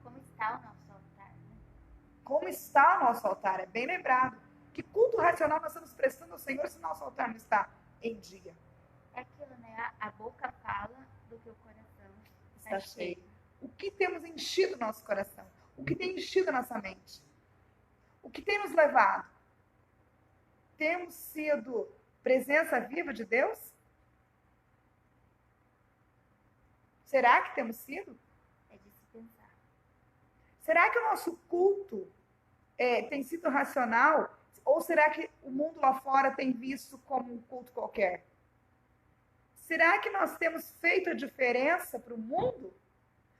Como está o nosso altar? Né? Como está o nosso altar? É bem lembrado. Que culto racional nós estamos prestando ao Senhor se nosso altar não está em dia? É aquilo, né? A boca fala do que o coração está cheio. O que temos enchido nosso coração? O que tem enchido nossa mente? O que tem nos levado? Temos sido presença viva de Deus? Será que temos sido? É de se pensar. Será que o nosso culto tem sido racional? Ou será que o mundo lá fora tem visto como um culto qualquer? Será que nós temos feito a diferença para o mundo?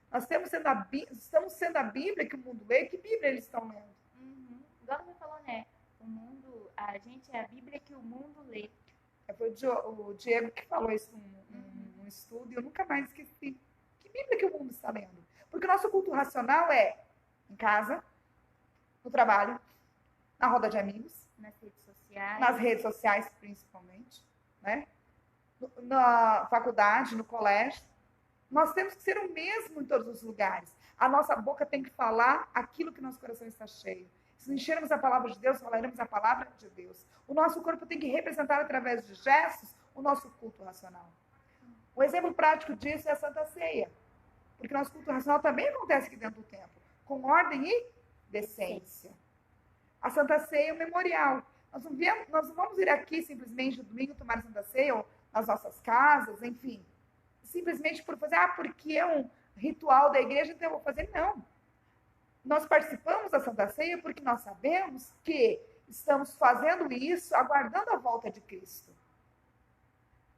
Nós estamos sendo a Bíblia que o mundo lê? Que Bíblia eles estão lendo? Igual você falou, né? O mundo, a gente é a Bíblia que o mundo lê. Foi o Diego que falou isso num estudo e eu nunca mais esqueci. Que Bíblia que o mundo está lendo? Porque o nosso culto racional é em casa, no trabalho, na roda de amigos, nas redes sociais principalmente, né? Na faculdade, no colégio. Nós temos que ser o mesmo em todos os lugares. A nossa boca tem que falar aquilo que nosso coração está cheio. Se enchermos a palavra de Deus, falaremos a palavra de Deus. O nosso corpo tem que representar através de gestos o nosso culto racional. Um exemplo prático disso é a Santa Ceia. Porque nosso culto racional também acontece aqui dentro do templo, com ordem e decência. A Santa Ceia é um memorial. Nós não vamos ir aqui simplesmente no domingo tomar a Santa Ceia, ou nas nossas casas, enfim. Simplesmente por fazer, porque é um ritual da igreja, então eu vou fazer. Não. Nós participamos da Santa Ceia porque nós sabemos que estamos fazendo isso aguardando a volta de Cristo.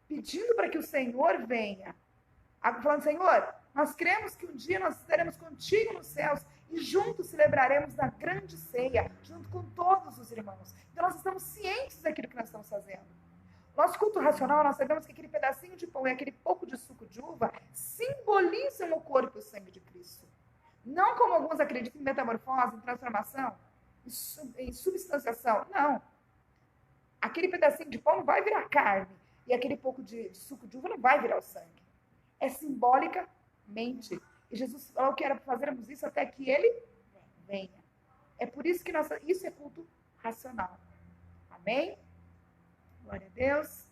Pedindo para que o Senhor venha. Falando, Senhor, nós cremos que um dia nós estaremos contigo nos céus e juntos celebraremos da grande ceia, junto com todos os irmãos. Então nós estamos cientes daquilo que nós estamos fazendo. Nosso culto racional, nós sabemos que aquele pedacinho de pão e aquele pouco de suco de uva simbolizam o corpo e o sangue de Cristo. Não como alguns acreditam em metamorfose, em transformação, em substanciação. Não. Aquele pedacinho de pão não vai virar carne e aquele pouco de suco de uva não vai virar o sangue. É simbolicamente. E Jesus falou que era para fazermos isso até que ele venha. É por isso que isso é culto racional. Amém? Glória a Deus.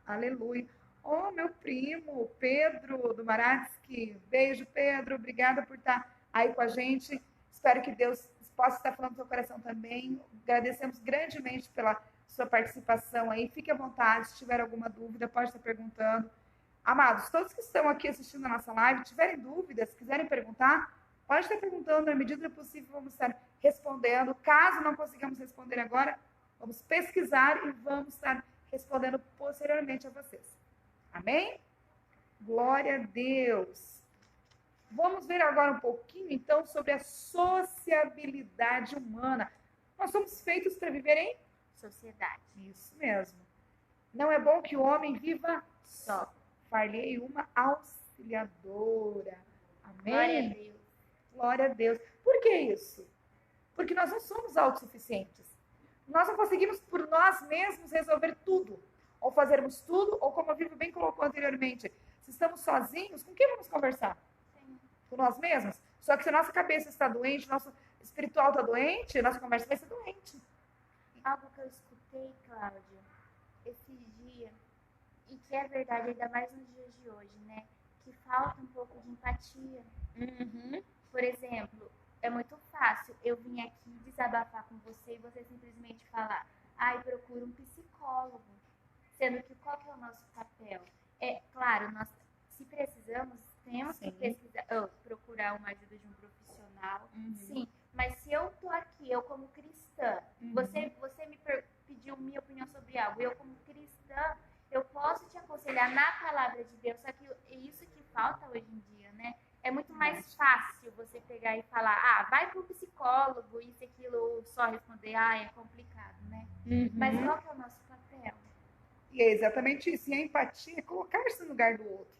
Aleluia. Oh, meu primo, Pedro do Maratsky. Beijo, Pedro. Obrigada por estar aí com a gente. Espero que Deus possa estar falando no seu coração também. Agradecemos grandemente pela sua participação aí. Fique à vontade. Se tiver alguma dúvida, pode estar perguntando. Amados, todos que estão aqui assistindo a nossa live, tiverem dúvidas, quiserem perguntar, pode estar perguntando. Na medida do possível, vamos estar respondendo. Caso não consigamos responder agora, vamos pesquisar e vamos estar respondendo posteriormente a vocês. Amém? Glória a Deus. Vamos ver agora um pouquinho, então, sobre a sociabilidade humana. Nós somos feitos para viver em Sociedade. isso mesmo. Não é bom que o homem viva Só. Far-lhe uma auxiliadora. Glória a Amém? Deus. Glória a Deus. Por que isso? Porque nós não somos autossuficientes. Nós não conseguimos por nós mesmos resolver tudo. Ou fazermos tudo, ou como a Vivi bem colocou anteriormente, se estamos sozinhos, com quem vamos conversar? Sim. Com nós mesmos? Só que se a nossa cabeça está doente, nosso espiritual está doente, nossa conversa vai ser doente. Algo que eu escutei, Cláudia, esses dias, e que é verdade, ainda mais nos dias de hoje, né? Que falta um pouco de empatia. Por exemplo, é muito fácil eu vir aqui desabafar com você e você simplesmente falar, ai, procura um psicólogo. Sendo que qual que é o nosso papel? É claro, nós, se precisamos, temos Sim. que procurar uma ajuda de um profissional, sim. Mas se eu tô aqui, eu como cristã, você me pediu minha opinião sobre algo, eu como cristã, eu posso te aconselhar na palavra de Deus, só que é isso que falta hoje em dia, né? É muito mais fácil você pegar e falar, ah, vai pro psicólogo, isso, aquilo, ou só responder, ah, é complicado, né? Mas qual que é o nosso papel? E é exatamente isso. E a empatia é colocar-se no lugar do outro.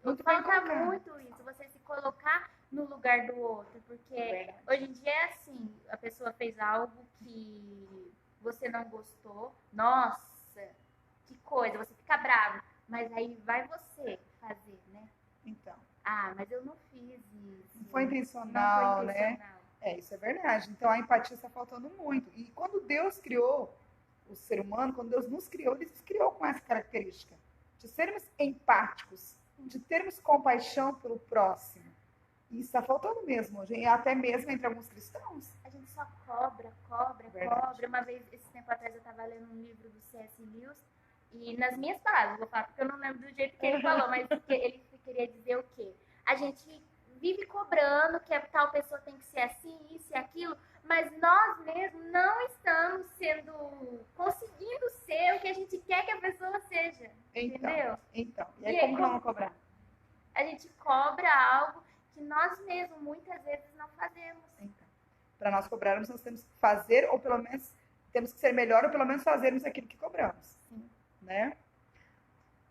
Muito bem Falta colocado. muito isso, você se colocar no lugar do outro, porque hoje em dia é assim, a pessoa fez algo que você não gostou, nossa, que coisa, você fica bravo, mas aí vai você fazer, né? Então, Ah, mas eu não fiz isso. não foi intencional, Não foi né? intencional. É, isso é verdade. Então, a empatia está faltando muito. E quando Deus criou o ser humano, quando Deus nos criou, Ele nos criou com essa característica de sermos empáticos, de termos compaixão pelo próximo. E isso está faltando mesmo hoje, e até mesmo entre alguns cristãos. A gente só cobra. Verdade. Cobra. Uma vez, esse tempo atrás, eu estava lendo um livro do C.S. Lewis, e nas minhas palavras, vou falar porque eu não lembro do jeito que ele falou, mas ele queria dizer o quê? A gente vive cobrando que a tal pessoa tem que ser assim, isso e aquilo, mas nós mesmos não estamos conseguindo ser o que a gente quer que a pessoa seja, entendeu? Então, e aí como não cobrar? A gente cobra algo que nós mesmos muitas vezes não fazemos. Então, para nós cobrarmos, nós temos que fazer, ou pelo menos temos que ser melhor, ou pelo menos fazermos aquilo que cobramos. Sim. Né?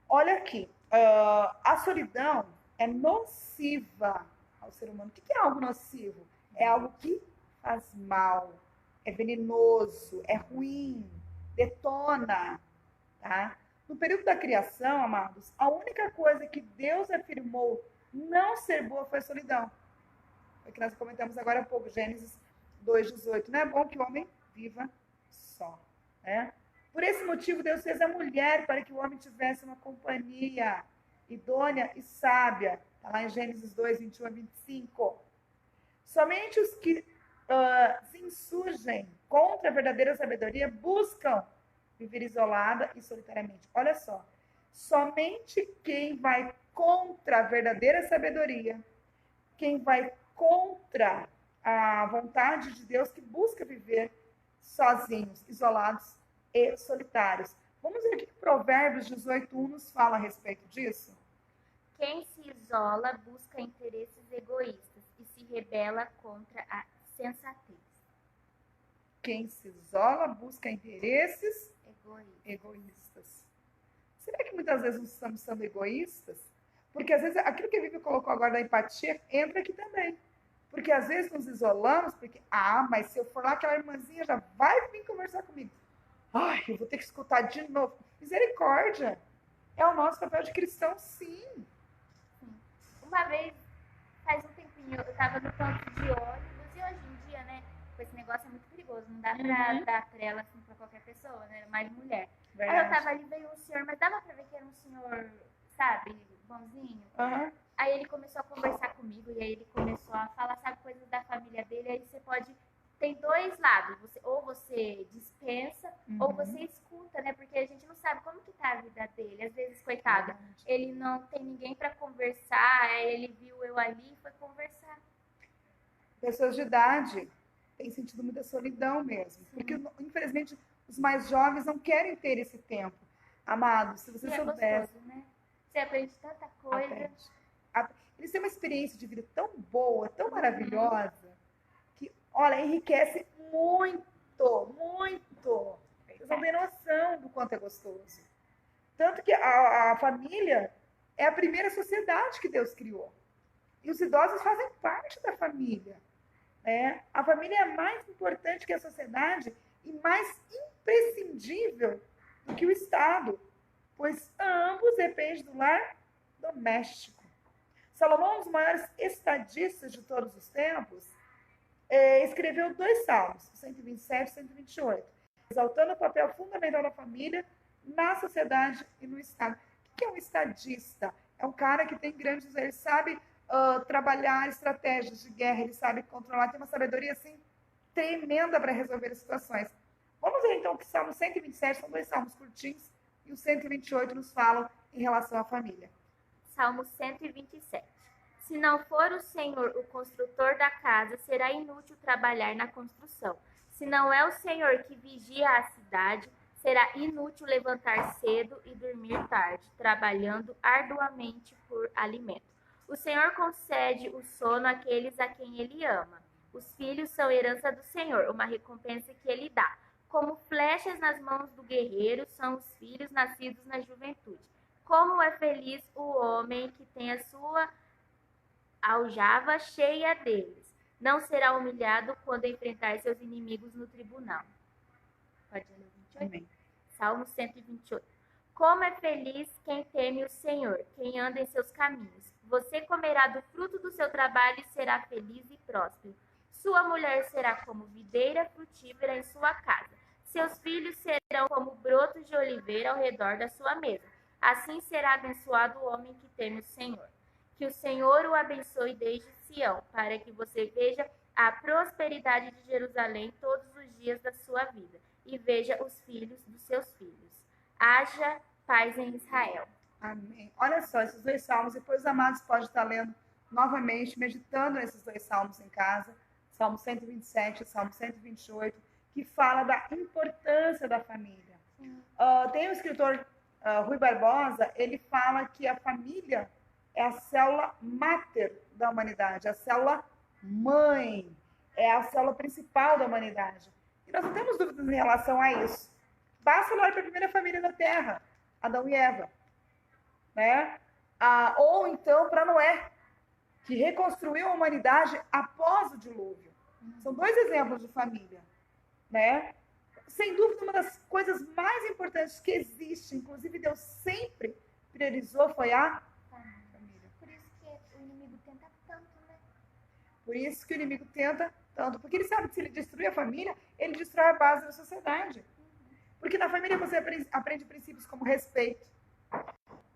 Olha aqui, a solidão é nociva ao ser humano. O que é algo nocivo? É algo que faz mal, é venenoso, é ruim, detona. Tá? No período da criação, amados, a única coisa que Deus afirmou não ser boa foi a solidão. Foi o que nós comentamos agora há pouco, Gênesis 2:18. Não é bom que o homem viva só. Né? Por esse motivo, Deus fez a mulher para que o homem tivesse uma companhia idônea e sábia. Está lá em Gênesis 2:21-25. Somente os que se insurgem contra a verdadeira sabedoria buscam viver isolada e solitariamente. Olha só. Somente quem vai contra a verdadeira sabedoria, quem vai contra a vontade de Deus, que busca viver sozinhos, isolados e solitários. Vamos ver o que Provérbios 18:1 nos fala a respeito disso? Quem se isola busca interesses egoístas e se rebela contra a sensatez. Quem se isola busca interesses egoístas. Será que muitas vezes nós estamos sendo egoístas? Porque às vezes aquilo que a Vivi colocou agora da empatia entra aqui também. Porque às vezes nos isolamos, porque, mas se eu for lá, aquela irmãzinha já vai vir conversar comigo. Ai, eu vou ter que escutar de novo. Misericórdia! É o nosso papel de cristão, sim. Uma vez, faz um tempinho, eu estava no ponto de ônibus, e hoje em dia, né, esse negócio é muito perigoso, não dá pra dar trela assim pra qualquer pessoa, né, mais mulher. Verdade. Aí eu tava ali, veio um senhor, mas dava pra ver que era um senhor, sabe, bonzinho. Aí ele começou a conversar comigo, e aí ele começou a falar, sabe, coisas da família dele, aí você pode... Tem dois lados, ou você dispensa, ou você escuta, né? Porque a gente não sabe como que tá a vida dele. Às vezes, coitado, ele não tem ninguém para conversar, aí ele viu eu ali e foi conversar. Pessoas de idade têm sentido muita solidão mesmo. Porque, infelizmente, os mais jovens não querem ter esse tempo. Amado, se você soubesse... Gostoso, né? Você aprende tanta coisa. Eles têm uma experiência de vida tão boa, tão maravilhosa, que, olha, enriquece muito, muito. Vocês não têm noção do quanto é gostoso. Tanto que a família é a primeira sociedade que Deus criou. E os idosos fazem parte da família. Né? A família é mais importante que a sociedade e mais imprescindível do que o Estado, pois ambos dependem do lar doméstico. Salomão, um dos maiores estadistas de todos os tempos, escreveu 2 salmos, 127 e 128, exaltando o papel fundamental da família na sociedade e no Estado. O que é um estadista? É um cara que tem grandes... Ele sabe trabalhar estratégias de guerra, ele sabe controlar, tem uma sabedoria assim tremenda para resolver as situações. Vamos ver então que o Salmo 127 são 2 salmos curtinhos e o 128 nos falam em relação à família. Salmo 127. Se não for o Senhor o construtor da casa, será inútil trabalhar na construção. Se não é o Senhor que vigia a cidade, será inútil levantar cedo e dormir tarde, trabalhando arduamente por alimento. O Senhor concede o sono àqueles a quem Ele ama. Os filhos são herança do Senhor, uma recompensa que Ele dá. Como flechas nas mãos do guerreiro são os filhos nascidos na juventude. Como é feliz o homem que tem a sua aljava cheia deles. Não será humilhado quando enfrentar seus inimigos no tribunal. Pode ler o 28? Amém. Salmo 128. Como é feliz quem teme o Senhor, quem anda em seus caminhos. Você comerá do fruto do seu trabalho e será feliz e próspero. Sua mulher será como videira frutífera em sua casa. Seus filhos serão como brotos de oliveira ao redor da sua mesa. Assim será abençoado o homem que teme o Senhor. Que o Senhor o abençoe desde Sião, para que você veja a prosperidade de Jerusalém todos os dias da sua vida, e veja os filhos dos seus filhos. Haja paz em Israel. Amém. Olha só, esses 2 salmos, depois os amados podem estar lendo novamente, meditando nesses 2 salmos em casa, Salmo 127 e Salmo 128, que fala da importância da família. Tem o escritor Rui Barbosa, ele fala que a família é a célula máter da humanidade, a célula mãe, é a célula principal da humanidade. E nós não temos dúvidas em relação a isso. Basta olhar para a primeira família da Terra, Adão e Eva. Né? Ou então para Noé, que reconstruiu a humanidade após o dilúvio. São 2 exemplos de família. Né? Sem dúvida, uma das coisas mais importantes que existe, inclusive Deus sempre priorizou, foi a família. Por isso que o inimigo tenta tanto, né? Por isso que o inimigo tenta tanto. Porque ele sabe que se ele destruir a família, ele destrói a base da sociedade. Porque na família você aprende princípios como respeito,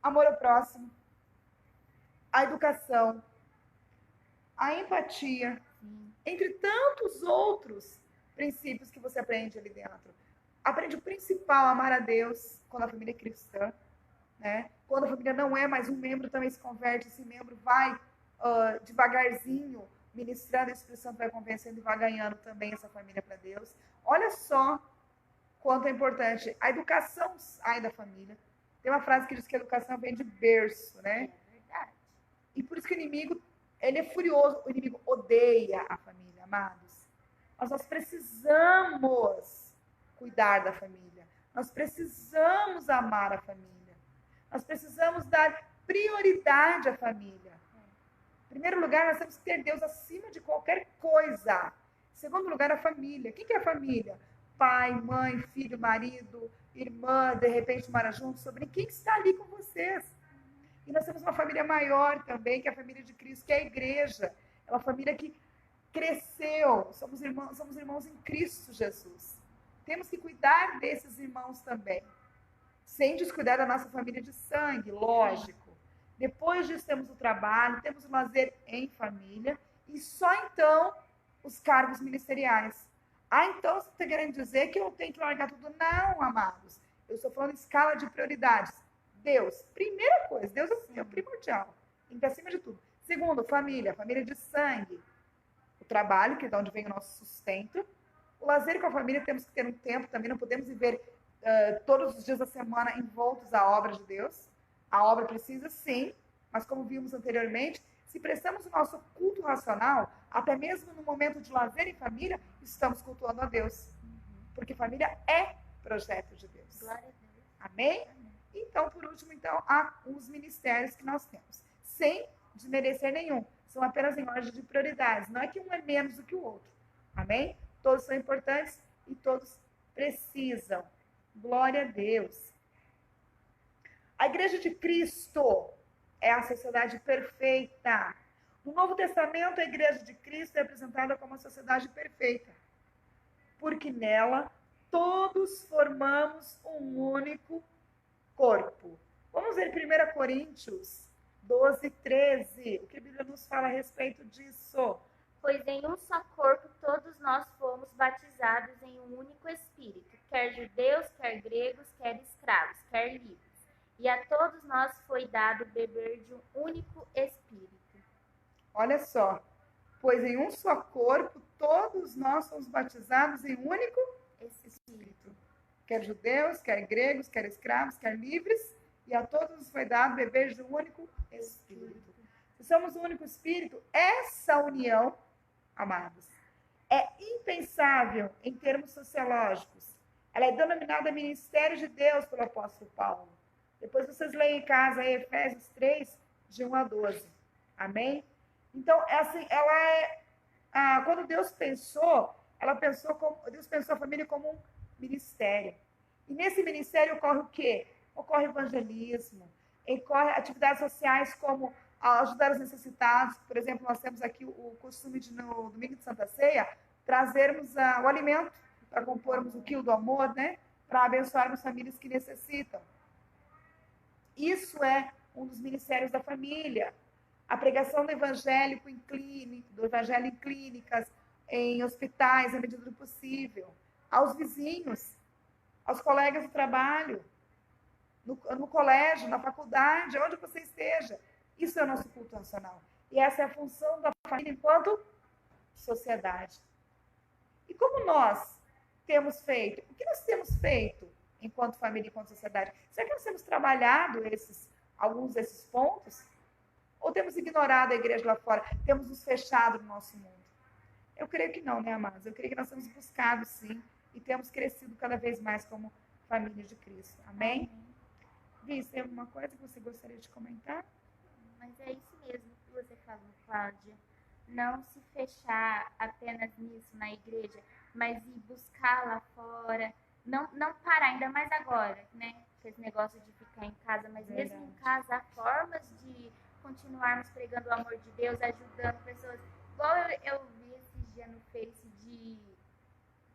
amor ao próximo, a educação, a empatia, entre tantos outros princípios que você aprende ali dentro. Aprende o principal, amar a Deus, quando a família é cristã. Né? Quando a família não é mais um membro, também se converte, esse membro vai devagarzinho, ministrando, a Espírito Santo vai convencendo e vai ganhando também essa família para Deus. Olha só quanto é importante. A educação sai da família. Tem uma frase que diz que a educação vem de berço, né? É verdade. E por isso que o inimigo, ele é furioso. O inimigo odeia a família, amados. Mas nós precisamos cuidar da família. Nós precisamos amar a família. Nós precisamos dar prioridade à família. Em primeiro lugar, nós temos que ter Deus acima de qualquer coisa. Em segundo lugar, a família. Quem que é a família? Pai, mãe, filho, marido, irmã, de repente mora junto, sobrinho. Quem que está ali com vocês? E nós temos uma família maior também, que é a família de Cristo, que é a igreja. É uma família que cresceu. Somos irmãos em Cristo Jesus. Temos que cuidar desses irmãos também. Sem descuidar da nossa família de sangue, lógico. Depois disso temos o trabalho, temos o lazer em família. E só então os cargos ministeriais. Então você está querendo dizer que eu tenho que largar tudo? Não, amados. Eu estou falando em escala de prioridades. Deus, primeira coisa, Deus é o primordial, acima de tudo. Segundo, família de sangue. O trabalho, que é de onde vem o nosso sustento. O lazer com a família, temos que ter um tempo também, não podemos viver todos os dias da semana envoltos à obra de Deus. A obra precisa, sim, mas como vimos anteriormente, Se prestamos o nosso culto racional, até mesmo no momento de lazer em família, estamos cultuando a Deus. Porque família é projeto de Deus. Glória a Deus. Amém? Então, por último, então, há os ministérios que nós temos. Sem desmerecer nenhum. São apenas em ordem de prioridades. Não é que um é menos do que o outro. Amém? Todos são importantes e todos precisam. Glória a Deus. A Igreja de Cristo é a sociedade perfeita. No Novo Testamento, a Igreja de Cristo é apresentada como a sociedade perfeita. Porque nela todos formamos um único corpo. Vamos ver 1 Coríntios 12, 13. O que a Bíblia nos fala a respeito disso? Pois em um só corpo todos nós fomos batizados em um único Espírito, quer judeus, quer gregos, quer escravos, quer livres. E a todos nós foi dado beber de um único Espírito. Olha só. Pois em um só corpo todos nós fomos batizados em um único Espírito. Quer judeus, quer gregos, quer escravos, quer livres. E a todos nos foi dado beber de um único Espírito. Se somos um único Espírito, essa união, amados, é impensável em termos sociológicos. Ela é denominada Ministério de Deus pelo apóstolo Paulo. Depois vocês leem em casa aí, Efésios 3, de 1 a 12. Amém? Então, assim, quando Deus pensou, Deus pensou a família como um ministério. E nesse ministério ocorre o quê? Ocorre evangelismo, ocorre atividades sociais como ajudar os necessitados. Por exemplo, nós temos aqui o costume de, no domingo de Santa Ceia, trazermos o alimento para compormos o quilo do amor, né? Para abençoarmos famílias que necessitam. Isso é um dos ministérios da família. A pregação do evangelho em clínicas, em hospitais, à medida do possível, aos vizinhos, aos colegas do trabalho, no colégio, na faculdade, onde você esteja. Isso é o nosso culto nacional. E essa é a função da família enquanto sociedade. E como nós temos feito? O que nós temos feito enquanto família, enquanto sociedade? Será que nós temos trabalhado alguns desses pontos? Ou temos ignorado a igreja lá fora? Temos nos fechado no nosso mundo? Eu creio que não, né, amados? Eu creio que nós temos buscado, sim, e temos crescido cada vez mais como família de Cristo. Amém? Viz, tem alguma coisa que você gostaria de comentar? Mas é isso mesmo que você falou, Cláudia. Não se fechar apenas nisso na igreja, mas ir buscar lá fora. Não parar, ainda mais agora, né? Esse negócio de ficar em casa, mas Verdade. mesmo em casa há formas de continuarmos pregando o amor de Deus, ajudando pessoas. Igual eu vi esses dias no Face de...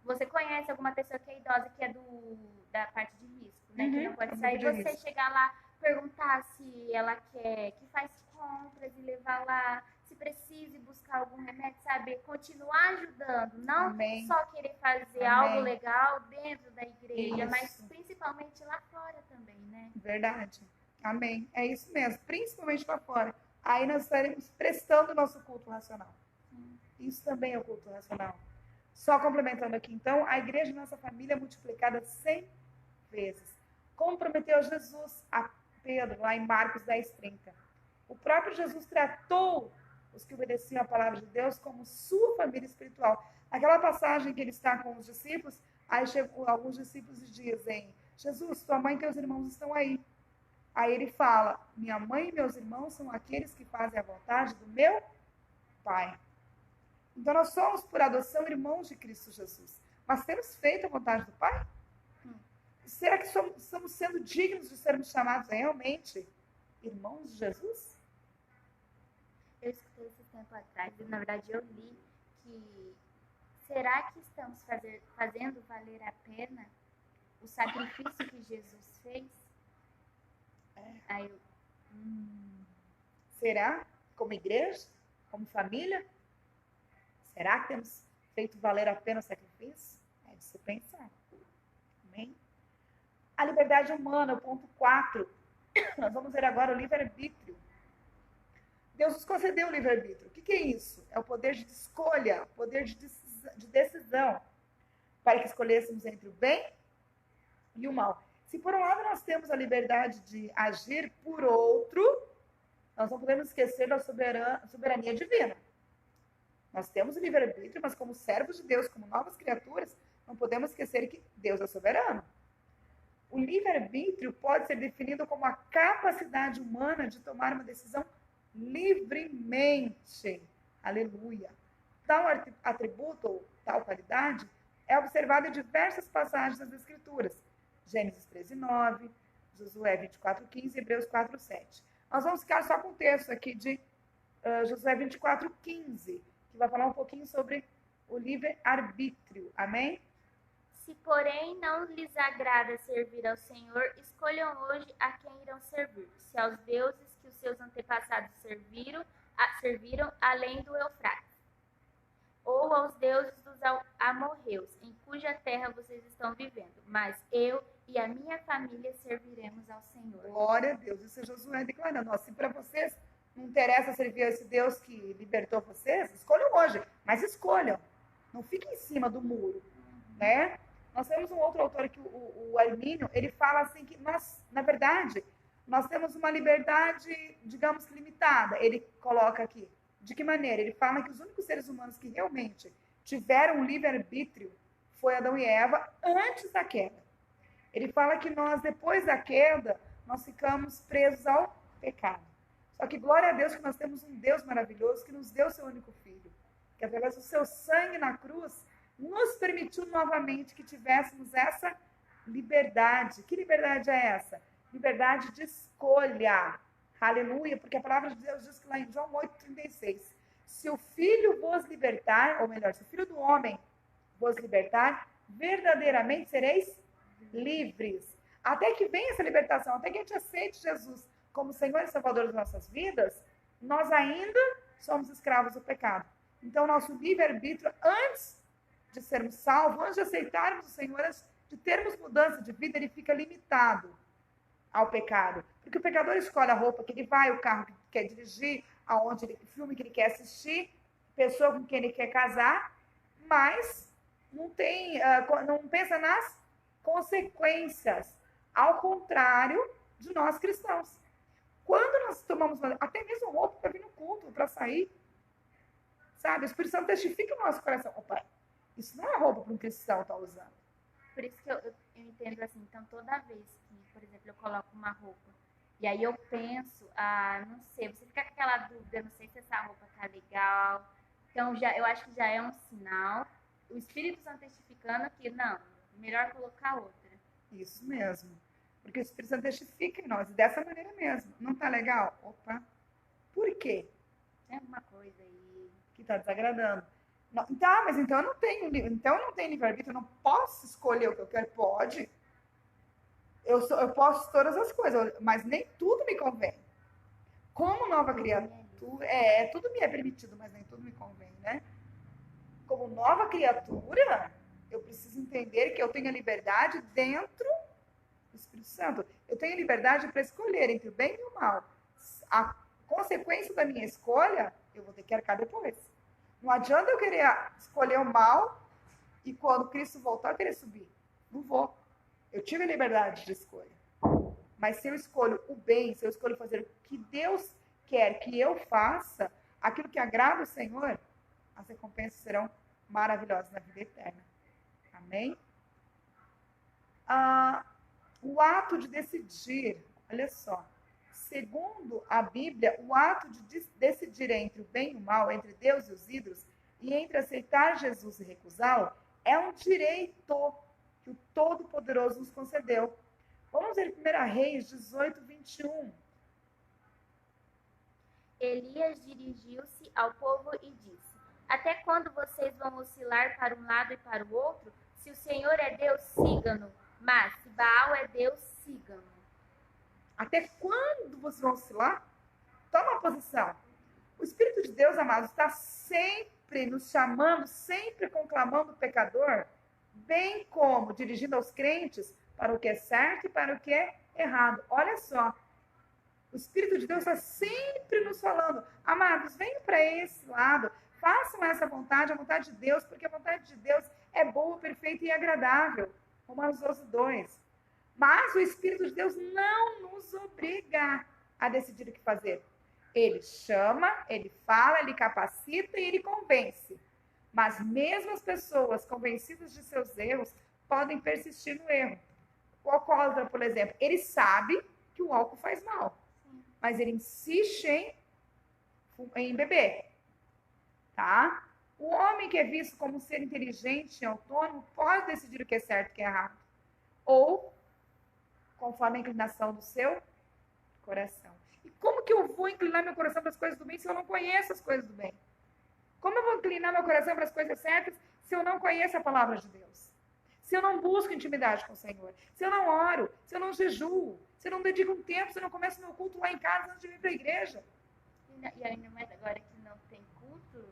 Você conhece alguma pessoa que é idosa, que é da parte de risco, né? Que não pode sair. Você chegar lá, perguntar se ela quer, que faz compras e levar lá, se precisa buscar algum remédio, sabe? Continuar ajudando, não Amém. só querer fazer algo legal dentro da igreja, mas principalmente lá fora também, né? Verdade. Amém. É isso mesmo, principalmente lá fora. Aí nós estaremos prestando o nosso culto racional. Isso também é o culto racional. Só complementando aqui, então, a igreja nossa família é multiplicada 100 vezes. Como prometeu Jesus a Pedro, lá em Marcos 10:30. O próprio Jesus tratou os que obedeciam a palavra de Deus como sua família espiritual. Aquela passagem que ele está com os discípulos, aí chegou alguns discípulos e dizem: Jesus, tua mãe e teus irmãos estão aí. Aí ele fala: minha mãe e meus irmãos são aqueles que fazem a vontade do meu Pai. Então nós somos, por adoção, irmãos de Cristo Jesus. Mas temos feito a vontade do Pai? Será que estamos sendo dignos de sermos chamados realmente irmãos de Jesus? Eu escutei esse tempo atrás, e na verdade eu li que será que estamos fazendo valer a pena o sacrifício que Jesus fez? Aí eu... Será? Como igreja? Como família? Será que temos feito valer a pena o sacrifício? É de se pensar. Amém? A liberdade humana, o ponto 4. Nós vamos ver agora o livre-arbítrio. Deus nos concedeu o livre-arbítrio. O que é isso? É o poder de escolha, o poder de decisão, para que escolhêssemos entre o bem e o mal. Se por um lado nós temos a liberdade de agir, por outro, Nós não podemos esquecer da soberania divina. Nós temos o livre-arbítrio, mas como servos de Deus, como novas criaturas, não podemos esquecer que Deus é soberano. O livre-arbítrio pode ser definido como a capacidade humana de tomar uma decisão livremente. Aleluia. Tal atributo ou tal qualidade é observado em diversas passagens das Escrituras. Gênesis 13:9, Josué 24:15 e Hebreus 4:7. Nós vamos ficar só com o texto aqui de Josué 24:15, que vai falar um pouquinho sobre o livre-arbítrio. Amém? Se, porém, não lhes agrada servir ao Senhor, escolham hoje a quem irão servir. Se aos deuses que os seus antepassados serviram além do Eufrates, ou aos deuses dos amorreus, em cuja terra vocês estão vivendo. Mas eu e a minha família serviremos ao Senhor. Glória a Deus. Isso é Josué declarando. Assim, para vocês não interessa servir a esse Deus que libertou vocês, escolham hoje. Mas escolham. Não fiquem em cima do muro, né? Nós temos um outro autor aqui, o Armínio, ele fala assim que nós, na verdade, nós temos uma liberdade, digamos que limitada. Ele coloca aqui, de que maneira? Ele fala que os únicos seres humanos que realmente tiveram um livre-arbítrio foi Adão e Eva antes da queda. Ele fala que nós, depois da queda, nós ficamos presos ao pecado. Só que glória a Deus que nós temos um Deus maravilhoso que nos deu seu único filho, que através do seu sangue na cruz, nos permitiu novamente que tivéssemos essa liberdade. Que liberdade é essa? Liberdade de escolha. Aleluia, porque a palavra de Deus diz que lá em João 8,36, se o Filho vos libertar, ou melhor, se o Filho do homem vos libertar, verdadeiramente sereis livres. Até que venha essa libertação, até que a gente aceite Jesus como Senhor e Salvador das nossas vidas, nós ainda somos escravos do pecado. Então, nosso livre-arbítrio, antes de sermos salvos, antes de aceitarmos o Senhor, antes de termos mudança de vida, ele fica limitado ao pecado. Porque o pecador escolhe a roupa que ele vai, o carro que quer dirigir, o filme que ele quer assistir, pessoa com quem ele quer casar, mas não pensa nas consequências, ao contrário de nós cristãos. Quando nós tomamos até mesmo roupa para vir no culto, para sair, sabe? O Espírito Santo testifica no nosso coração. Opa, isso não é roupa para um cristão estar usando. Por isso que eu entendo assim, então toda vez que, por exemplo, eu coloco uma roupa, e aí eu penso, não sei, você fica com aquela dúvida, não sei se essa roupa tá legal, então eu acho que já é um sinal, o Espírito Santo testificando que não, melhor colocar outra. Isso mesmo, porque o Espírito Santo testifica em nós, dessa maneira mesmo, não tá legal? Opa, por quê? Tem alguma coisa aí que tá desagradando. Não, tá, mas então eu não tenho livre-arbítrio, eu não posso escolher o que eu quero. Pode. Eu posso todas as coisas, mas nem tudo me convém. Como nova criatura, tudo me é permitido, mas nem tudo me convém, né? Como nova criatura, eu preciso entender que eu tenho a liberdade dentro do Espírito Santo. Eu tenho liberdade para escolher entre o bem e o mal. A consequência da minha escolha, eu vou ter que arcar depois. Não adianta eu querer escolher o mal e quando Cristo voltar eu querer subir. Não vou. Eu tive a liberdade de escolha. Mas se eu escolho o bem, se eu escolho fazer o que Deus quer que eu faça, aquilo que agrada o Senhor, as recompensas serão maravilhosas na vida eterna. Amém? O ato de decidir, olha só. Segundo a Bíblia, o ato de decidir entre o bem e o mal, entre Deus e os ídolos, e entre aceitar Jesus e recusá-lo, é um direito que o Todo-Poderoso nos concedeu. Vamos ver 1 Reis 18:21. Elias dirigiu-se ao povo e disse: até quando vocês vão oscilar para um lado e para o outro? Se o Senhor é Deus, sigam-no, mas se Baal é Deus, sigam-no. Até quando vocês vão oscilar? Toma uma posição. O Espírito de Deus, amados, está sempre nos chamando, sempre conclamando o pecador, bem como dirigindo aos crentes para o que é certo e para o que é errado. Olha só. O Espírito de Deus está sempre nos falando, amados, venham para esse lado, façam essa vontade, a vontade de Deus, porque a vontade de Deus é boa, perfeita e agradável. Romanos 12:2. Mas o Espírito de Deus não nos obriga a decidir o que fazer. Ele chama, ele fala, ele capacita e ele convence. Mas mesmo as pessoas convencidas de seus erros podem persistir no erro. O alcoólatra, por exemplo, ele sabe que o álcool faz mal, mas ele insiste em beber, tá? O homem que é visto como um ser inteligente e autônomo pode decidir o que é certo e o que é errado. Ou, conforme a inclinação do seu coração. E como que eu vou inclinar meu coração para as coisas do bem se eu não conheço as coisas do bem? Como eu vou inclinar meu coração para as coisas certas se eu não conheço a palavra de Deus? Se eu não busco intimidade com o Senhor? Se eu não oro? Se eu não jejuo? Se eu não dedico um tempo? Se eu não começo meu culto lá em casa antes de vir para a igreja? E ainda mais agora que não tem culto,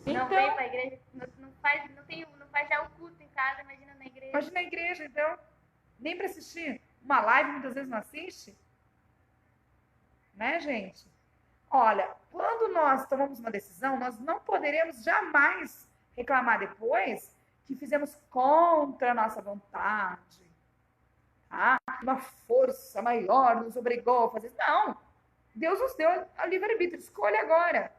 Então, não vem para a igreja, não faz já o culto em casa, imagina na igreja. Imagina na igreja, então, nem para assistir uma live muitas vezes não assiste, né, gente? Olha, quando nós tomamos uma decisão, nós não poderemos jamais reclamar depois que fizemos contra a nossa vontade. Tá? Uma força maior nos obrigou a fazer. Não! Deus nos deu a livre-arbítrio. Escolha agora.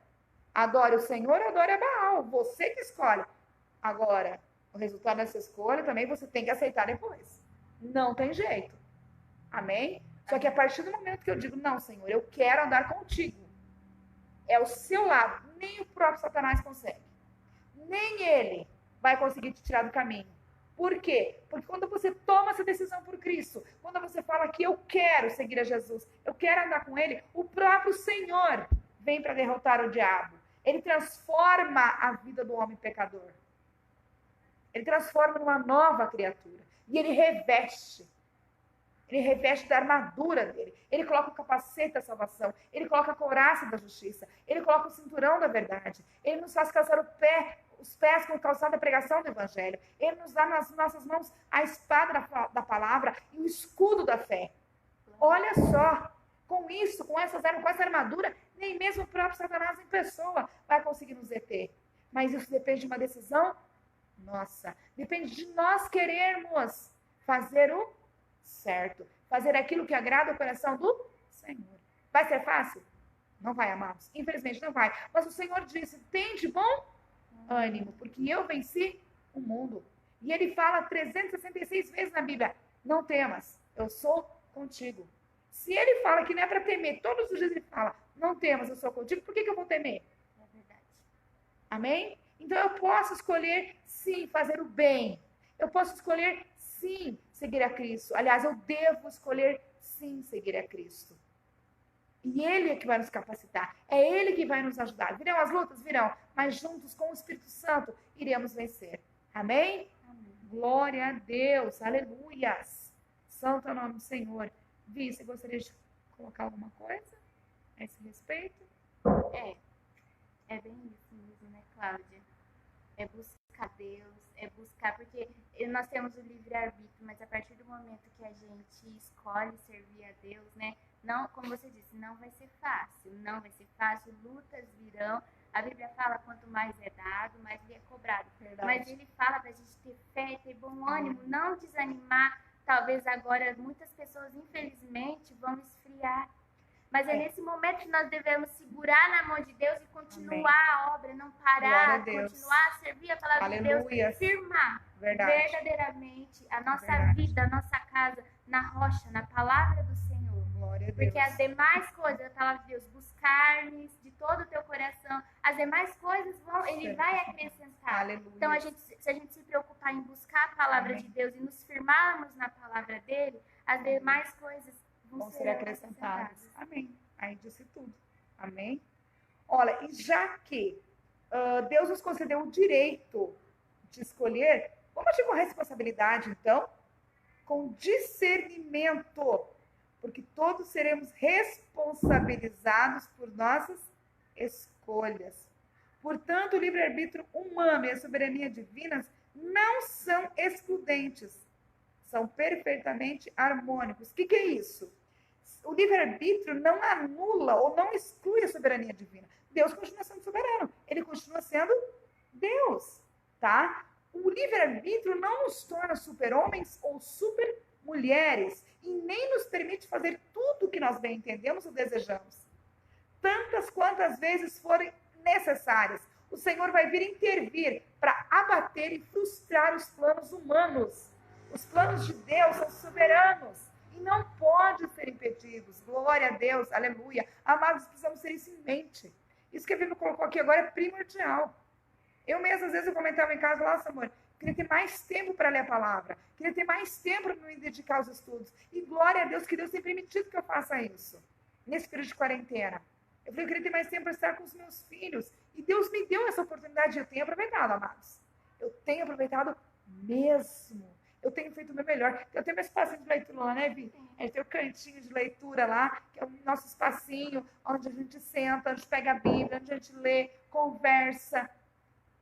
Adore o Senhor ou adore a Baal. Você que escolhe. Agora, o resultado dessa escolha também você tem que aceitar depois. Não tem jeito. Amém? Só que a partir do momento que eu digo, não, Senhor, eu quero andar contigo. É o seu lado. Nem o próprio Satanás consegue. Nem ele vai conseguir te tirar do caminho. Por quê? Porque quando você toma essa decisão por Cristo, quando você fala que eu quero seguir a Jesus, eu quero andar com ele, o próprio Senhor vem para derrotar o diabo. Ele transforma a vida do homem pecador. Ele transforma numa nova criatura. E ele reveste. Ele reveste da armadura dele. Ele coloca o capacete da salvação. Ele coloca a couraça da justiça. Ele coloca o cinturão da verdade. Ele nos faz calçar os pés com o calçado da pregação do evangelho. Ele nos dá nas nossas mãos a espada da palavra e o escudo da fé. Olha só, com isso, com essa armadura, nem mesmo o próprio Satanás em pessoa vai conseguir nos deter. Mas isso depende de uma decisão nossa. Depende de nós querermos fazer o certo. Fazer aquilo que agrada o coração do Senhor. Vai ser fácil? Não vai, amados. Infelizmente não vai. Mas o Senhor disse, tem de bom ânimo, porque eu venci o mundo. E ele fala 366 vezes na Bíblia, não temas, eu sou contigo. Se ele fala que não é para temer, todos os dias ele fala, não temas, eu sou contigo, por que eu vou temer? É verdade. Amém? Então eu posso escolher, sim, fazer o bem. Eu posso escolher, sim, seguir a Cristo. Aliás, eu devo escolher, sim, seguir a Cristo. E Ele é que vai nos capacitar. É Ele que vai nos ajudar. Virão as lutas? Virão. Mas juntos com o Espírito Santo iremos vencer. Amém? Amém. Glória a Deus. Aleluias. Santo é o nome do Senhor. Vi, você gostaria de colocar alguma coisa a esse respeito? É bem isso mesmo, né, Cláudia? É buscar Deus, é buscar, porque nós temos o livre-arbítrio, mas a partir do momento que a gente escolhe servir a Deus, né, não, como você disse, não vai ser fácil, lutas virão, a Bíblia fala quanto mais é dado, mais lhe é cobrado, Verdade. mas ele fala da gente ter fé, ter bom ânimo, não desanimar, talvez agora muitas pessoas, infelizmente, vão esfriar. Mas é nesse momento que nós devemos segurar na mão de Deus e continuar a obra, não parar, continuar a servir a palavra de Deus, firmar verdadeiramente a nossa vida, a nossa casa na rocha, na palavra do Senhor. Glória a Deus. Porque as demais coisas, a palavra de Deus, buscar-me de todo o teu coração, as demais coisas Ele vai acrescentar. Aleluia. Então, se a gente se preocupar em buscar a palavra de Deus e nos firmarmos na palavra dele, as demais coisas vão ser acrescentadas. Amém. Aí disse tudo. Amém? Olha, e já que Deus nos concedeu o direito de escolher, vamos agir com responsabilidade, então, com discernimento, porque todos seremos responsabilizados por nossas escolhas. Portanto, o livre-arbítrio humano e a soberania divina não são excludentes, são perfeitamente harmônicos. O que é isso? O livre-arbítrio não anula ou não exclui a soberania divina. Deus continua sendo soberano. Ele continua sendo Deus, tá? O livre-arbítrio não nos torna super-homens ou super-mulheres e nem nos permite fazer tudo o que nós bem entendemos ou desejamos. tantas quantas vezes forem necessárias. O Senhor vai vir intervir para abater e frustrar os planos humanos. Os planos de Deus são soberanos e não podem ser impedidos. Glória a Deus, aleluia. Amados, precisamos ter isso em mente. Isso que a Bíblia colocou aqui agora é primordial. Eu mesmo, às vezes, eu comentava em casa, nossa, amor, queria ter mais tempo para ler a palavra. Queria ter mais tempo para me dedicar aos estudos. E glória a Deus que Deus tem permitido que eu faça isso. Nesse período de quarentena. Eu falei, eu queria ter mais tempo para estar com os meus filhos. E Deus me deu essa oportunidade. Eu tenho aproveitado, amados. Eu tenho aproveitado mesmo. Eu tenho feito o meu melhor. Eu tenho meu espacinho de leitura lá, né, Vi? A gente tem o cantinho de leitura lá, que é o nosso espacinho, onde a gente senta, onde pega a Bíblia, onde a gente lê, conversa.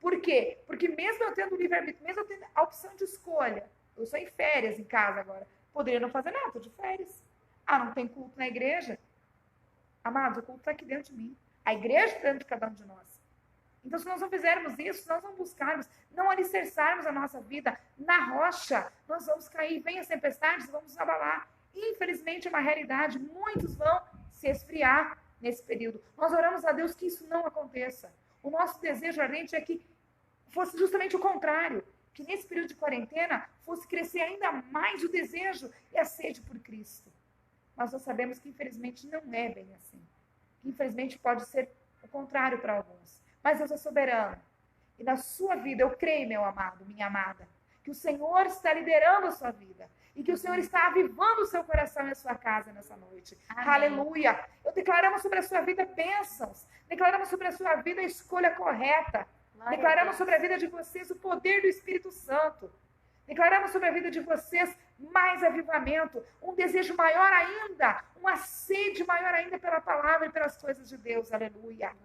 Por quê? Porque mesmo eu tendo livre-arbítrio, mesmo eu tendo a opção de escolha, eu sou em férias em casa agora, poderia não fazer nada, estou de férias. Ah, não tem culto na igreja? Amados, o culto está aqui dentro de mim. A igreja está dentro de cada um de nós. Então, se nós não fizermos isso, se nós não buscarmos, não alicerçarmos a nossa vida na rocha, nós vamos cair, vem as tempestades, vamos nos abalar. Infelizmente, é uma realidade. Muitos vão se esfriar nesse período. Nós oramos a Deus que isso não aconteça. O nosso desejo ardente é que fosse justamente o contrário. Que nesse período de quarentena fosse crescer ainda mais o desejo e a sede por Cristo. Mas nós sabemos que, infelizmente, não é bem assim. Que, infelizmente, pode ser o contrário para alguns. Mas Deus é soberano. E na sua vida, eu creio, meu amado, minha amada, que o Senhor está liderando a sua vida. E que o Senhor está avivando o seu coração e a sua casa nessa noite. Amém. Aleluia. Eu declaramos sobre a sua vida bênçãos. Declaramos sobre a sua vida a escolha correta. Glória declaramos sobre a vida de vocês o poder do Espírito Santo. Declaramos sobre a vida de vocês mais avivamento, um desejo maior ainda, uma sede maior ainda pela palavra e pelas coisas de Deus. Aleluia.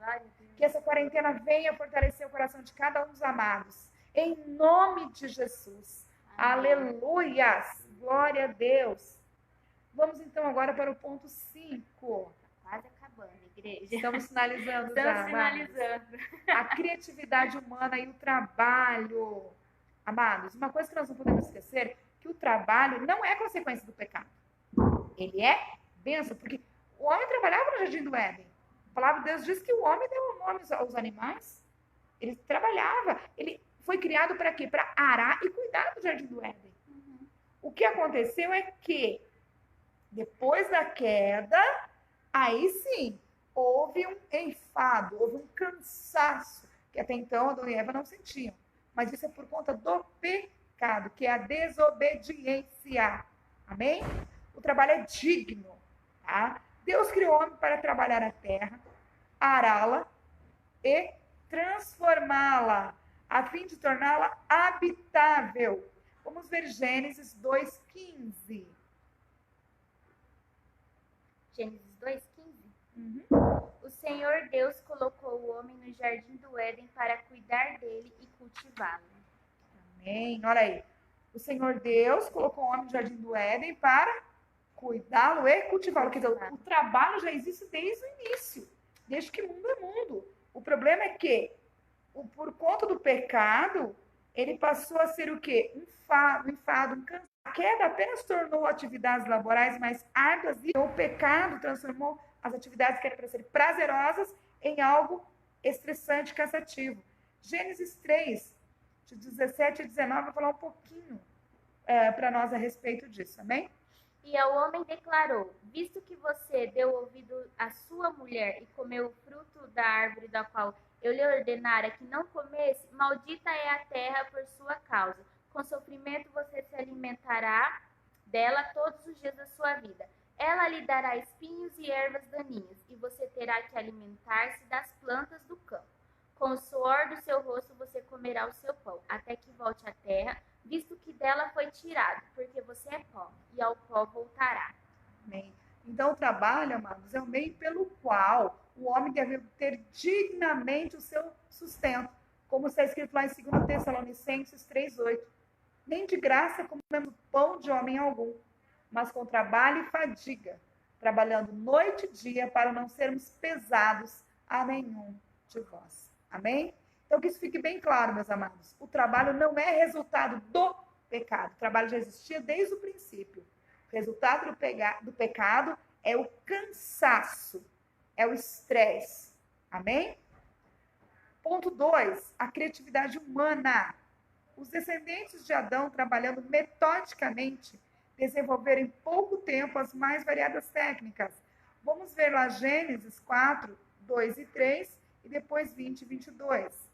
Que essa quarentena venha fortalecer o coração de cada um dos amados. Em nome de Jesus. Amém. Aleluia. Glória a Deus. Vamos então agora para o ponto 5. Quase acabando, igreja. Estamos finalizando. Estamos finalizando. A criatividade humana e o trabalho. Amados, uma coisa que nós não podemos esquecer, que o trabalho não é consequência do pecado. Ele é bênção, porque o homem trabalhava no Jardim do Éden. A palavra de Deus diz que o homem deu nome aos animais. Ele trabalhava. Ele foi criado para quê? Para arar e cuidar do Jardim do Éden. Uhum. O que aconteceu é que, depois da queda, aí sim, houve um enfado, houve um cansaço, que até então Adão e Eva não sentiam. Mas isso é por conta do pecado, que é a desobediência. Amém? O trabalho é digno, tá? Deus criou o homem para trabalhar a terra, ará-la e transformá-la, a fim de torná-la habitável. Vamos ver Gênesis 2:15. Gênesis 2:15? O Senhor Deus colocou o homem no jardim do Éden para cuidar dele e cultivá-lo. Amém. Olha aí. O Senhor Deus colocou o homem no jardim do Éden para cuidá-lo e cultivá-lo. Quer dizer, o trabalho já existe desde o início, desde que mundo é mundo. O problema é que, por conta do pecado, ele passou a ser o quê? Um enfado, um cansaço. A queda apenas tornou atividades laborais mais árduas e o pecado transformou as atividades que eram para serem prazerosas em algo estressante e cansativo. Gênesis 3, de 17 a 19, vai falar um pouquinho para nós a respeito disso, amém? E ao homem declarou: visto que você deu ouvido à sua mulher e comeu o fruto da árvore da qual eu lhe ordenara que não comesse, maldita é a terra por sua causa. Com sofrimento você se alimentará dela todos os dias da sua vida. Ela lhe dará espinhos e ervas daninhas, e você terá que alimentar-se das plantas do campo. Com o suor do seu rosto você comerá o seu pão, até que volte à terra, visto que dela foi tirado, porque você é pó, e ao pó voltará. Amém. Então, o trabalho, amados, é o meio pelo qual o homem deve ter dignamente o seu sustento, como está escrito lá em 2 Tessalonicenses 3:8. Nem de graça comemos pão de homem algum, mas com trabalho e fadiga, trabalhando noite e dia para não sermos pesados a nenhum de vós. Amém? Então, que isso fique bem claro, meus amados. O trabalho não é resultado do pecado. O trabalho já existia desde o princípio. O resultado do pecado é o cansaço. é o estresse. Amém? Ponto 2, a criatividade humana. Os descendentes de Adão, trabalhando metodicamente, desenvolveram em pouco tempo as mais variadas técnicas. Vamos ver lá Gênesis 4, 2 e 3 e depois 20 e 22.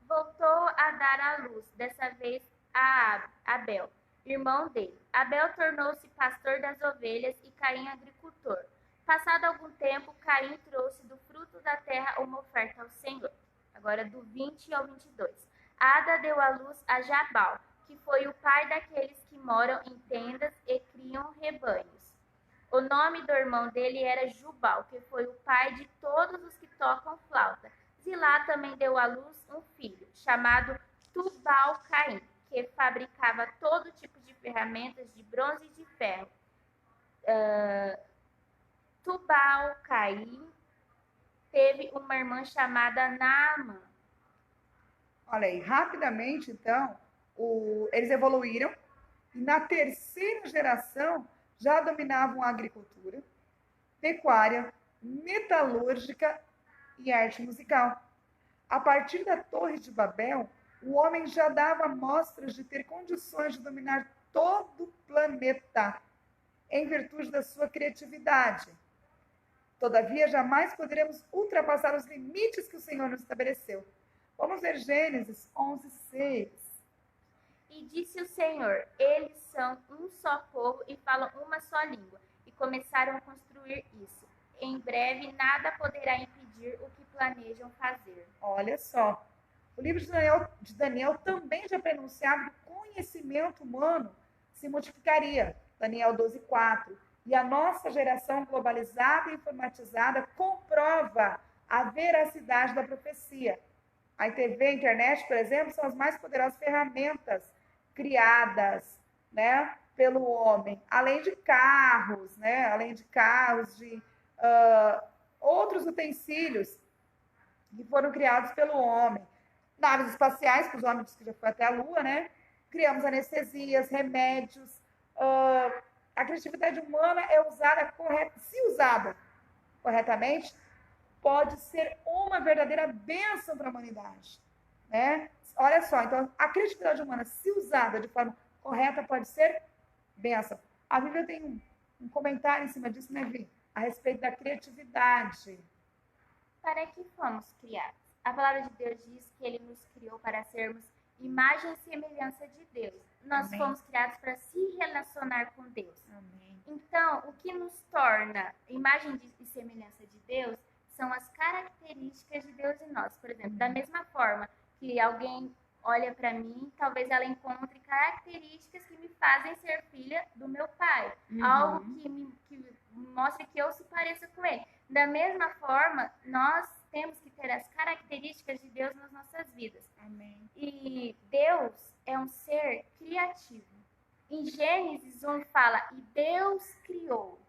Voltou a dar à luz, dessa vez a Abel, irmão dele. Abel tornou-se pastor das ovelhas e Caim agricultor. Passado algum tempo, Caim trouxe do fruto da terra uma oferta ao Senhor. Agora do 20 ao 22. Ada deu à luz a Jabal, que foi o pai daqueles que moram em tendas e criam rebanhos. O nome do irmão dele era Jubal, que foi o pai de todos os que tocam flauta. Zilá também deu à luz um filho, chamado Tubal-Caim, que fabricava todo tipo de ferramentas de bronze e de ferro. Tubal-Caim teve uma irmã chamada Naamã. Olha aí, rapidamente, então, eles evoluíram e na terceira geração já dominavam a agricultura, pecuária, metalúrgica e arte musical. A partir da Torre de Babel, o homem já dava mostras de ter condições de dominar todo o planeta, em virtude da sua criatividade. Todavia, jamais poderemos ultrapassar os limites que o Senhor nos estabeleceu. Vamos ver Gênesis 11, 6. E disse o Senhor, eles são um só povo e falam uma só língua. E começaram a construir isso. Em breve, nada poderá impedir o que planejam fazer. Olha só. O livro de Daniel também já prenunciava que o conhecimento humano se multiplicaria. Daniel 12, 4. E a nossa geração globalizada e informatizada comprova a veracidade da profecia. A TV, a internet, por exemplo, são as mais poderosas ferramentas criadas, né, pelo homem, além de carros, de outros utensílios que foram criados pelo homem. Naves espaciais, que os homens que já foi até a Lua, né? Criamos anestesias, remédios. A criatividade humana é usada se usada corretamente, pode ser uma verdadeira bênção para a humanidade, né? Olha só, então, a criatividade humana, se usada de forma correta, pode ser bênção. A Bíblia tem um comentário em cima disso, né, Vi? A respeito da criatividade. Para que fomos criados? A palavra de Deus diz que Ele nos criou para sermos imagem e semelhança de Deus. Nós Amém. fomos criados para se relacionar com Deus. Amém. Então, o que nos torna imagem e semelhança de Deus são as características de Deus em nós. Por exemplo, da mesma forma que alguém olha para mim, talvez ela encontre características que me fazem ser filha do meu pai. Algo que mostre que eu se pareça com ele. Da mesma forma, nós temos que ter as características de Deus nas nossas vidas. Amém. E Deus é um ser criativo. Em Gênesis 1 fala, e Deus criou.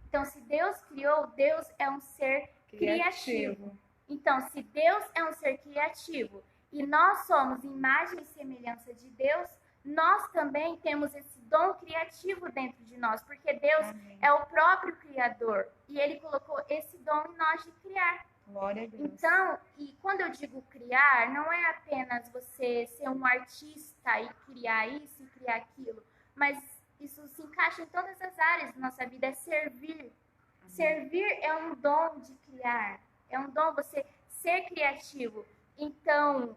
Então, se Deus criou, Deus é um ser criativo. Então, se Deus é um ser criativo e nós somos imagem e semelhança de Deus, nós também temos esse dom criativo dentro de nós, porque Deus é o próprio Criador e Ele colocou esse dom em nós de criar. Glória a Deus. Então, e quando eu digo criar, não é apenas você ser um artista e criar isso e criar aquilo, mas isso se encaixa em todas as áreas da nossa vida, é servir. Amém. Servir é um dom de criar, é um dom você ser criativo. Então,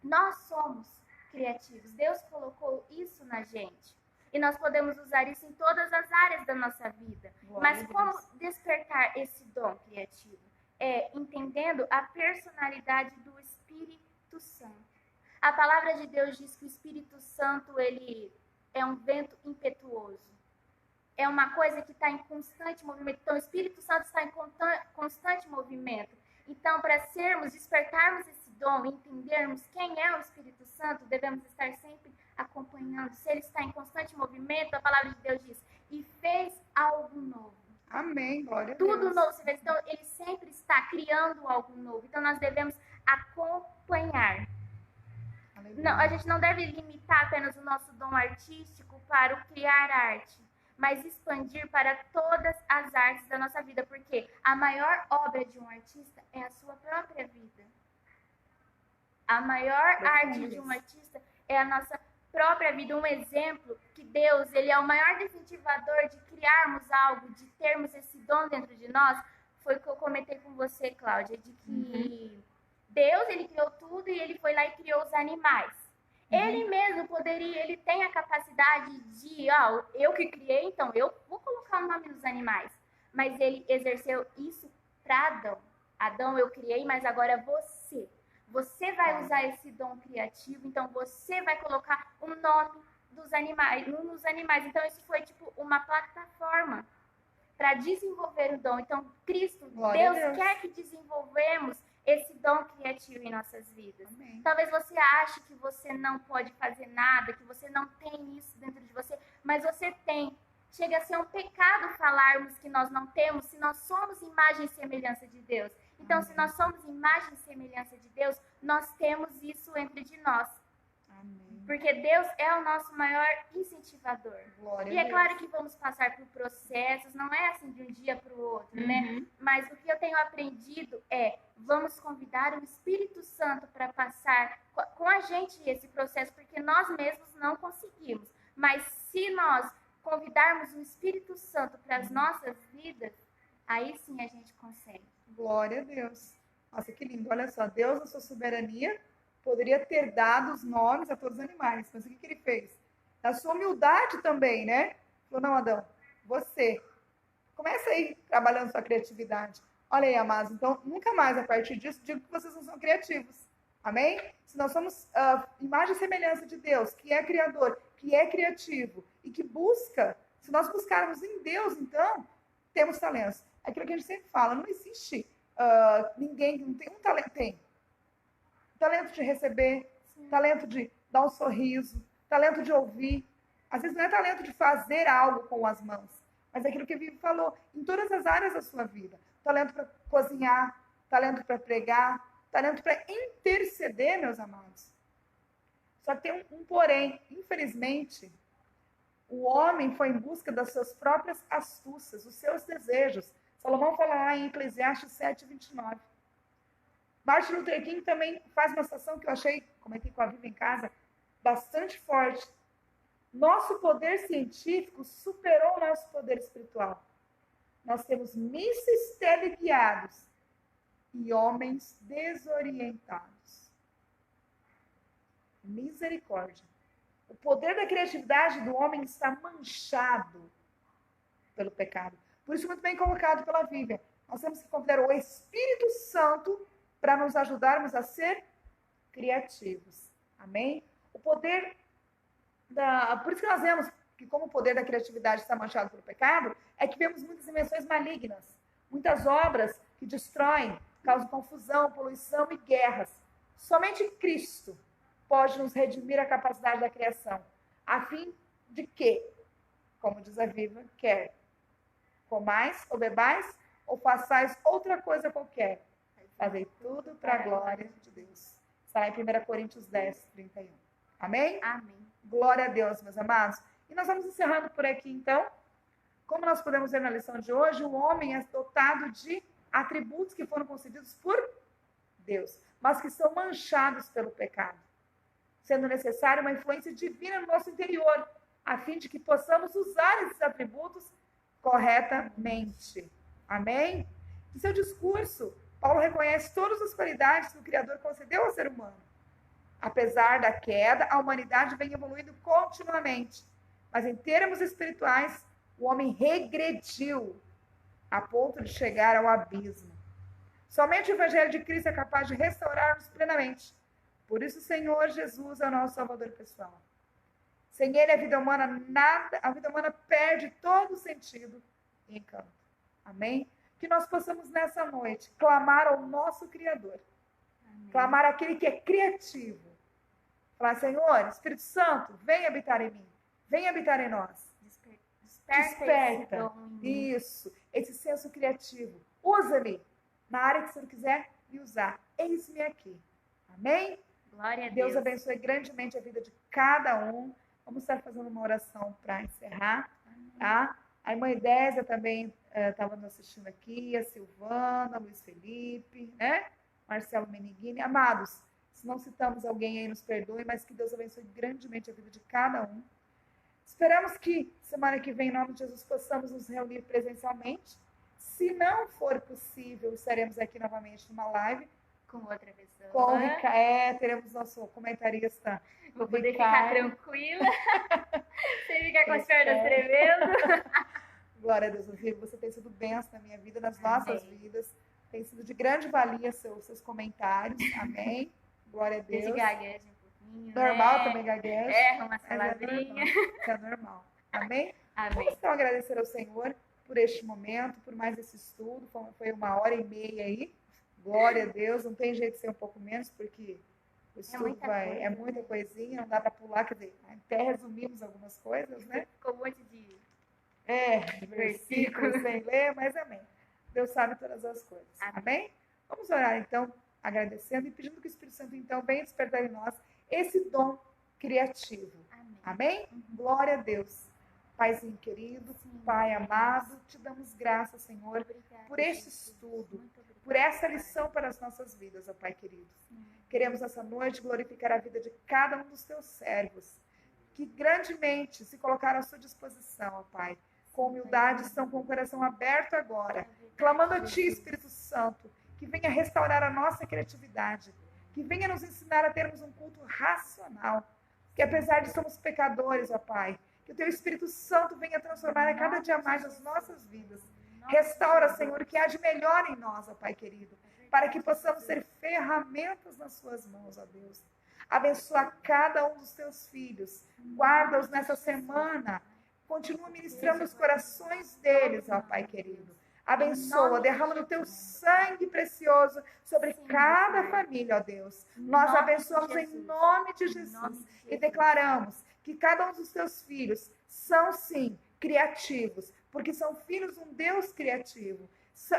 nós somos criativos. Deus colocou isso na gente. E nós podemos usar isso em todas as áreas da nossa vida. Mas como despertar esse dom criativo? É entendendo a personalidade do Espírito Santo. A palavra de Deus diz que o Espírito Santo, ele é um vento impetuoso. É uma coisa que está em constante movimento. Então, o Espírito Santo está em constante movimento. Então, para despertarmos esse dom, entendermos quem é o Espírito Santo, devemos estar sempre acompanhando. Se ele está em constante movimento, a palavra de Deus diz, e fez algo novo. Amém, glória a Deus. Tudo novo se fez. Então, ele sempre está criando algo novo. Então, nós devemos acompanhar. Não, a gente não deve limitar apenas o nosso dom artístico para o criar arte, mas expandir para todas as artes da nossa vida, porque a maior obra de um artista é a sua própria vida. A maior arte de um artista é a nossa própria vida, um exemplo que Deus, ele é o maior incentivador de criarmos algo, de termos esse dom dentro de nós. Foi o que eu comentei com você, Cláudia, de que Deus, ele criou tudo e ele foi lá e criou os animais. Ele mesmo poderia, ele tem a capacidade de, eu que criei, então eu vou colocar o nome nos animais. Mas ele exerceu isso para Adão. Adão, eu criei, mas agora você. Você vai usar esse dom criativo, então você vai colocar um nome dos animais, nos animais. Então isso foi tipo uma plataforma para desenvolver o dom. Então Cristo, Deus quer que desenvolvemos esse dom criativo em nossas vidas. Amém. Talvez você ache que você não pode fazer nada, que você não tem isso dentro de você, mas você tem. Chega a ser um pecado falarmos que nós não temos, se nós somos imagem e semelhança de Deus. Então, se nós somos imagem e semelhança de Deus, nós temos isso entre de nós. Amém. Porque Deus é o nosso maior incentivador. Glória e é claro que vamos passar por processos, não é assim de um dia para o outro, né? Mas o que eu tenho aprendido é, vamos convidar o Espírito Santo para passar com a gente esse processo, porque nós mesmos não conseguimos. Mas se nós convidarmos o Espírito Santo para as nossas vidas, aí sim a gente consegue. Glória a Deus. Nossa, que lindo. Olha só, Deus, na sua soberania, poderia ter dado os nomes a todos os animais. Mas o que ele fez? Na sua humildade também, né? Falou, não, Adão, você. Começa aí trabalhando sua criatividade. Olha aí, amados. Então, nunca mais, a partir disso, digo que vocês não são criativos. Amém? Se nós somos imagem e semelhança de Deus, que é criador, que é criativo e que busca, se nós buscarmos em Deus, então, temos talentos. Aquilo que a gente sempre fala, não existe ninguém que não tem um talento. Tem. Talento de receber, talento de dar um sorriso, talento de ouvir. Às vezes não é talento de fazer algo com as mãos, mas é aquilo que a Vivi falou, em todas as áreas da sua vida. Talento para cozinhar, talento para pregar, talento para interceder, meus amados. Só que tem um porém, infelizmente, o homem foi em busca das suas próprias astúcias, os seus desejos. Salomão fala lá em Eclesiastes 7:29. Martin Luther King também faz uma citação que eu achei, comentei com a Vivi em casa, bastante forte. Nosso poder científico superou o nosso poder espiritual. Nós temos mísseis teleguiados e homens desorientados. Misericórdia. O poder da criatividade do homem está manchado pelo pecado. Por isso, muito bem colocado pela Bíblia. Nós temos que convidar o Espírito Santo para nos ajudarmos a ser criativos. Amém? O poder Por isso que nós vemos que como o poder da criatividade está manchado pelo pecado, é que vemos muitas invenções malignas, muitas obras que destroem, causam confusão, poluição e guerras. Somente Cristo pode nos redimir a capacidade da criação, a fim de que, como diz a Viva, quer comais ou bebais ou façais outra coisa qualquer, fazei tudo para a glória de Deus. Está lá em 1 Coríntios 10:31. Amém? Amém. Glória a Deus, meus amados. E nós vamos encerrando por aqui, então. Como nós podemos ver na lição de hoje, o homem é dotado de atributos que foram concedidos por Deus, mas que são manchados pelo pecado, sendo necessária uma influência divina no nosso interior, a fim de que possamos usar esses atributos corretamente. Amém? Em seu discurso, Paulo reconhece todas as qualidades que o Criador concedeu ao ser humano. Apesar da queda, a humanidade vem evoluindo continuamente. Mas em termos espirituais, o homem regrediu a ponto de chegar ao abismo. Somente o Evangelho de Cristo é capaz de restaurar-nos plenamente. Por isso, o Senhor Jesus é o nosso Salvador pessoal. Sem Ele, a vida humana perde todo o sentido e encanto. Amém? Que nós possamos, nessa noite, clamar ao nosso Criador. Amém. Clamar àquele que é criativo. Falar, Senhor, Espírito Santo, vem habitar em mim. Vem habitar em nós. Desperta. Isso. Esse senso criativo. Usa-me na área que o Senhor quiser me usar. Eis-me aqui. Amém? Glória a Deus. Deus abençoe grandemente a vida de cada um. Vamos estar fazendo uma oração para encerrar. Amém. tá? A irmã Edésia também estava nos assistindo aqui, a Silvana, Luiz Felipe, né? Marcelo Meniguini. Amados, se não citamos alguém aí, nos perdoe, mas que Deus abençoe grandemente a vida de cada um. Esperamos que semana que vem, em nome de Jesus, possamos nos reunir presencialmente. Se não for possível, estaremos aqui novamente numa live. Com outra pessoa. Com o Ricardo, teremos nosso comentarista. Vou poder ficar tranquila, sem ficar com as pernas tremendo. Glória a Deus, você tem sido bênção na minha vida, nas nossas vidas. Tem sido de grande valia seus comentários. Amém. Glória a Deus. Desde gagueja um pouquinho. Normal, né? Também gagueja. Erra umas palavrinhas. Isso é normal. Amém? Amém. Vamos então agradecer ao Senhor por este momento, por mais esse estudo. Foi 1h30 aí. Glória a Deus. Não tem jeito de ser um pouco menos, porque o estudo é muita coisinha, não dá para pular. Quer dizer, até resumimos algumas coisas, né? Ficou um monte de versículos sem ler, mas amém. Deus sabe todas as coisas. Amém? Vamos orar então, agradecendo e pedindo que o Espírito Santo então venha despertar em nós esse dom criativo. Amém? Glória a Deus. Paizinho querido, Pai amado, te damos graças, Senhor, por este estudo, por essa lição para as nossas vidas, ó Pai querido. Queremos essa noite glorificar a vida de cada um dos teus servos, que grandemente se colocaram à sua disposição, ó Pai. Com humildade, estão com o coração aberto agora, clamando a Ti, Espírito Santo, que venha restaurar a nossa criatividade, que venha nos ensinar a termos um culto racional, que apesar de sermos pecadores, ó Pai, que o Teu Espírito Santo venha transformar a cada dia mais as nossas vidas. Restaura, Senhor, o que há de melhor em nós, ó Pai querido, para que possamos ser ferramentas nas Suas mãos, ó Deus. Abençoa cada um dos Teus filhos, guarda-os nessa semana, continua ministrando os corações deles, ó Pai querido. Abençoa, derrama no Teu sangue precioso sobre cada família, ó Deus. Nós abençoamos em nome de Jesus e declaramos que cada um dos Teus filhos são, sim, criativos, porque são filhos de um Deus criativo.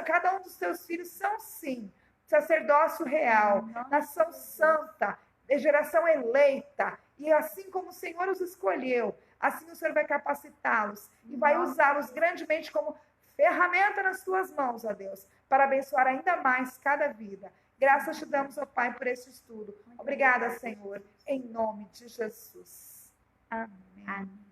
Cada um dos Teus filhos são, sim, sacerdócio real, nação santa, geração eleita. E assim como o Senhor os escolheu, assim o Senhor vai capacitá-los e vai usá-los grandemente como ferramenta nas Tuas mãos, ó Deus, para abençoar ainda mais cada vida. Graças te damos, ó Pai, por esse estudo. Obrigada, Senhor, em nome de Jesus. Amém.